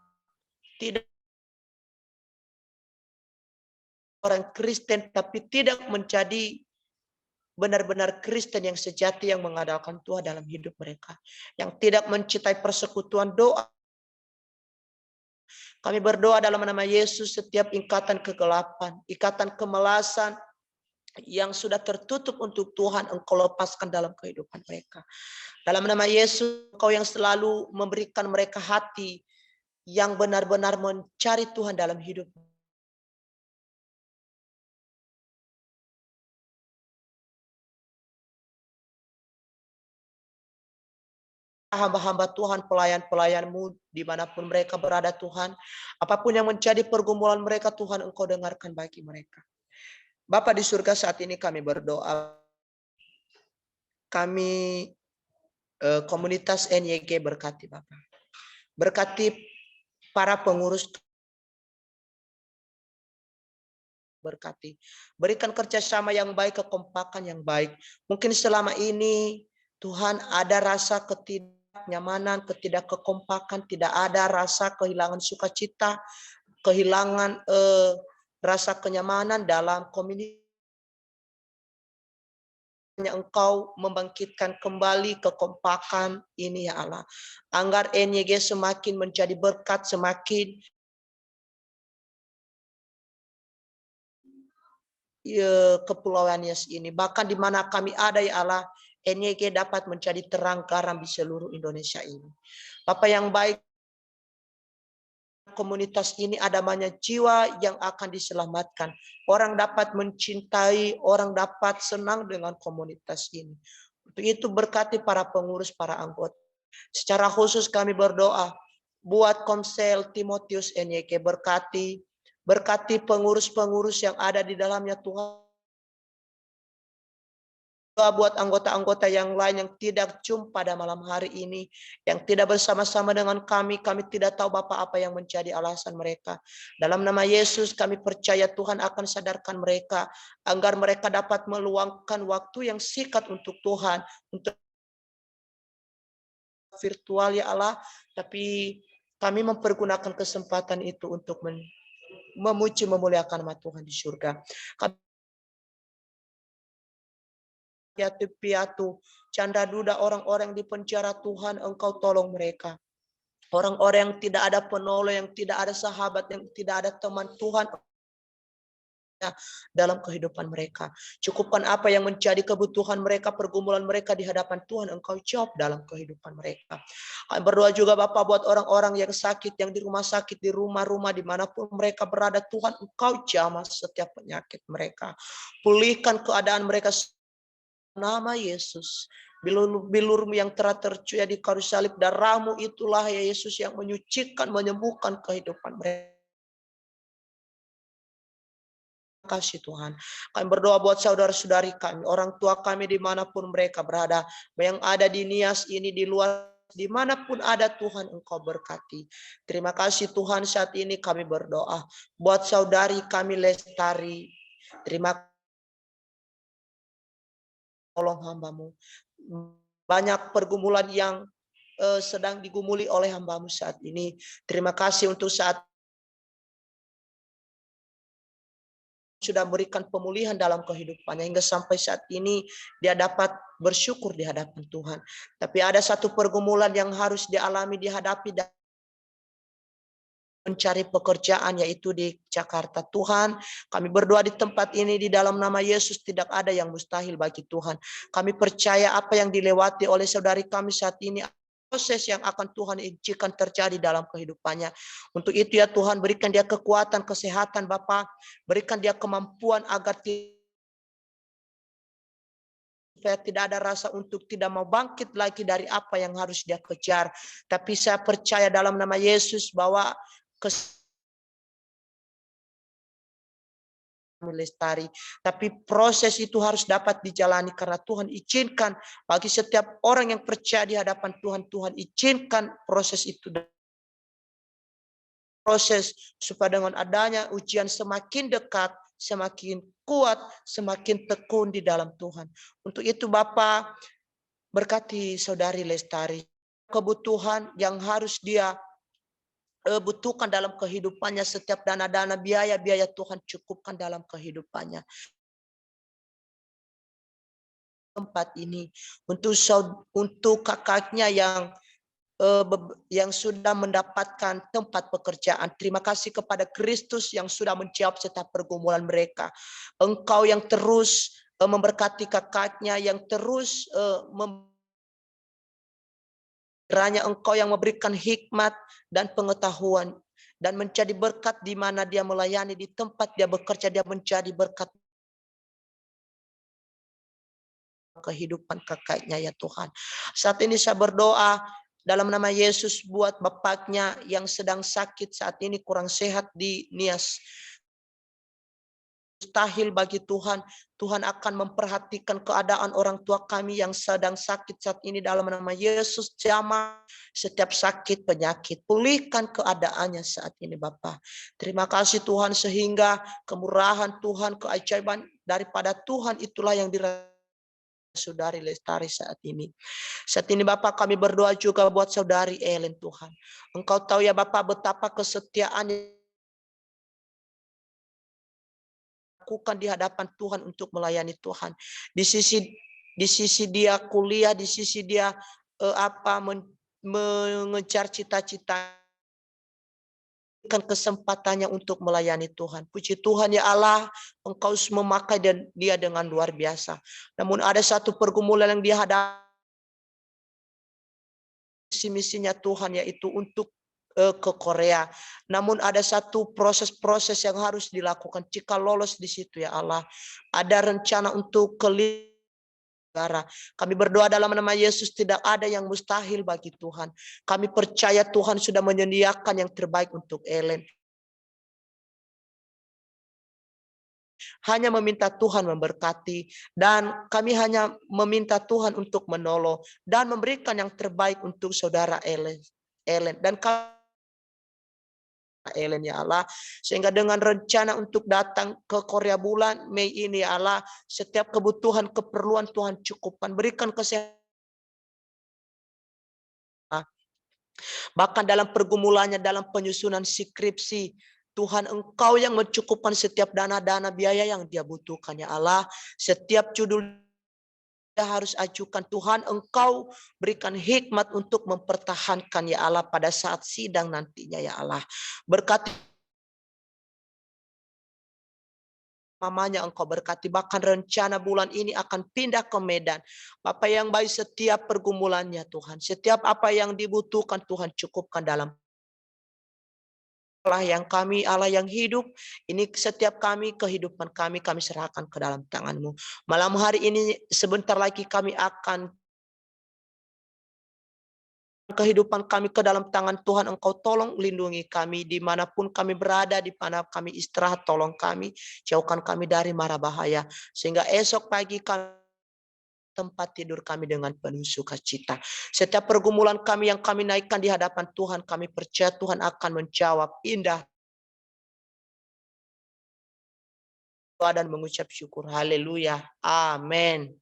tidak orang Kristen tapi tidak menjadi benar-benar Kristen yang sejati, yang mengandalkan Tuhan dalam hidup mereka, yang tidak mencintai persekutuan doa. Kami berdoa dalam nama Yesus, setiap ikatan kegelapan, ikatan kemalasan yang sudah tertutup untuk Tuhan, Engkau lepaskan dalam kehidupan mereka. Dalam nama Yesus, Engkau yang selalu memberikan mereka hati yang benar-benar mencari Tuhan dalam hidup. Hamba-hamba Tuhan, pelayan-pelayan-Mu, dimanapun mereka berada Tuhan, apapun yang menjadi pergumulan mereka Tuhan, Engkau dengarkan bagi mereka. Bapa di surga, saat ini kami berdoa, kami komunitas NYG, berkati Bapa, berkati para pengurus, berkati, berikan kerjasama yang baik, kekompakan yang baik. Mungkin selama ini Tuhan ada rasa ketidaknyamanan, ketidakkekompakan, tidak ada rasa kehilangan sukacita, kehilangan rasa kenyamanan dalam komunitas. Engkau membangkitkan kembali kekompakan ini ya Allah. Agar NYG semakin menjadi berkat, semakin Kepulauan Nias ini. Bahkan di mana kami ada ya Allah, NYG dapat menjadi terang garam di seluruh Indonesia ini. Bapak yang baik, komunitas ini ada banyak jiwa yang akan diselamatkan. Orang dapat mencintai, orang dapat senang dengan komunitas ini. Untuk itu berkati para pengurus, para anggota. Secara khusus kami berdoa buat Komsel Timotius NYK, berkati pengurus-pengurus yang ada di dalamnya Tuhan. Buat anggota-anggota yang lain yang tidak jumpa pada malam hari ini, yang tidak bersama-sama dengan kami tidak tahu Bapak apa yang menjadi alasan mereka. Dalam nama Yesus kami percaya Tuhan akan sadarkan mereka, agar mereka dapat meluangkan waktu yang singkat untuk Tuhan, untuk virtual ya Allah, tapi kami mempergunakan kesempatan itu untuk memuji memuliakan nama Tuhan di surga. Piatu, canda duda orang-orang di penjara Tuhan, Engkau tolong mereka. Orang-orang yang tidak ada penolong, yang tidak ada sahabat, yang tidak ada teman, Tuhan dalam kehidupan mereka. Cukupkan apa yang menjadi kebutuhan mereka, pergumulan mereka di hadapan Tuhan, Engkau jawab dalam kehidupan mereka. Kami berdoa juga Bapak buat orang-orang yang sakit, yang di rumah sakit, di rumah-rumah, dimanapun mereka berada, Tuhan Engkau jamah setiap penyakit mereka. Pulihkan keadaan mereka nama Yesus. Bilur-bilur yang telah tercuya di kayu salib, darahmu itulah ya Yesus yang menyucikan, menyembuhkan kehidupan mereka. Terima kasih Tuhan. Kami berdoa buat saudara-saudari kami, orang tua kami dimanapun mereka berada, yang ada di Nias ini, di luar, dimanapun ada Tuhan Engkau berkati. Terima kasih Tuhan, saat ini kami berdoa buat saudari kami Lestari. Terima kasih. Tolong hamba-Mu. Banyak pergumulan yang sedang digumuli oleh hamba-Mu saat ini. Terima kasih untuk saat sudah berikan pemulihan dalam kehidupannya hingga sampai saat ini dia dapat bersyukur di hadapan Tuhan. Tapi ada satu pergumulan yang harus dialami, dihadapi dan mencari pekerjaan, yaitu di Jakarta. Tuhan, kami berdoa di tempat ini di dalam nama Yesus, tidak ada yang mustahil bagi Tuhan. Kami percaya apa yang dilewati oleh saudari kami saat ini, proses yang akan Tuhan izinkan terjadi dalam kehidupannya. Untuk itu ya Tuhan, berikan dia kekuatan, kesehatan Bapa, berikan dia kemampuan agar tidak ada rasa untuk tidak mau bangkit lagi dari apa yang harus dia kejar. Tapi saya percaya dalam nama Yesus bahwa Lestari, tapi proses itu harus dapat dijalani karena Tuhan izinkan bagi setiap orang yang percaya di hadapan Tuhan, Tuhan izinkan proses itu, proses supaya dengan adanya ujian semakin dekat, semakin kuat, semakin tekun di dalam Tuhan. Untuk itu Bapak berkati saudari Lestari, kebutuhan yang harus dia butuhkan dalam kehidupannya, setiap dana-dana biaya-biaya Tuhan cukupkan dalam kehidupannya. Tempat ini untuk kakaknya yang sudah mendapatkan tempat pekerjaan. Terima kasih kepada Kristus yang sudah menjawab setiap pergumulan mereka. Engkau yang terus memberkati kakaknya, yang terus kiranya Engkau yang memberikan hikmat dan pengetahuan dan menjadi berkat di mana dia melayani, di tempat dia bekerja, dia menjadi berkat kehidupan kakaknya ya Tuhan. Saat ini saya berdoa dalam nama Yesus buat bapaknya yang sedang sakit saat ini, kurang sehat di Nias. Mustahil bagi Tuhan, Tuhan akan memperhatikan keadaan orang tua kami yang sedang sakit saat ini dalam nama Yesus. Jamah setiap sakit penyakit, pulihkan keadaannya saat ini Bapa. Terima kasih Tuhan, sehingga kemurahan Tuhan, keajaiban daripada Tuhan itulah yang dirasakan saudari Lestari saat ini. Saat ini Bapak kami berdoa juga buat saudari Ellen Tuhan. Engkau tahu ya Bapak betapa kesetiaannya lakukan di hadapan Tuhan untuk melayani Tuhan. Di sisi dia kuliah, di sisi dia mengejar cita-cita kesempatannya untuk melayani Tuhan. Puji Tuhan ya Allah, Engkau memakai dia dengan luar biasa. Namun ada satu pergumulan yang dia hadapi, misinya Tuhan, yaitu untuk ke Korea. Namun ada satu proses-proses yang harus dilakukan. Jika lolos di situ ya Allah, ada rencana untuk ke negara. Kami berdoa dalam nama Yesus, tidak ada yang mustahil bagi Tuhan. Kami percaya Tuhan sudah menyediakan yang terbaik untuk Ellen. Hanya meminta Tuhan memberkati, dan kami hanya meminta Tuhan untuk menolong dan memberikan yang terbaik untuk saudara Ellen. Dan Ellen ya Allah, sehingga dengan rencana untuk datang ke Korea bulan Mei ini ya Allah, setiap kebutuhan keperluan Tuhan cukupkan, berikan kesehatan. Bahkan dalam pergumulannya, dalam penyusunan skripsi, Tuhan Engkau yang mencukupkan setiap dana-dana biaya yang dia butuhkan ya Allah. Setiap judul dia harus ajukan, Tuhan Engkau berikan hikmat untuk mempertahankan ya Allah pada saat sidang nantinya ya Allah. Berkati mamanya Engkau berkati, bahkan rencana bulan ini akan pindah ke Medan. Bapak yang baik, setiap pergumulannya Tuhan, setiap apa yang dibutuhkan Tuhan cukupkan dalam Allah yang kami, Allah yang hidup, ini setiap kami, kehidupan kami serahkan ke dalam tangan-Mu. Malam hari ini sebentar lagi kami akan kehidupan kami ke dalam tangan Tuhan. Engkau tolong lindungi kami dimanapun kami berada, di mana kami istirahat, tolong kami, jauhkan kami dari mara bahaya, sehingga esok pagi kami tempat tidur kami dengan penuh sukacita. Setiap pergumulan kami yang kami naikkan di hadapan Tuhan, kami percaya Tuhan akan menjawab indah dan mengucap syukur. Haleluya. Amin.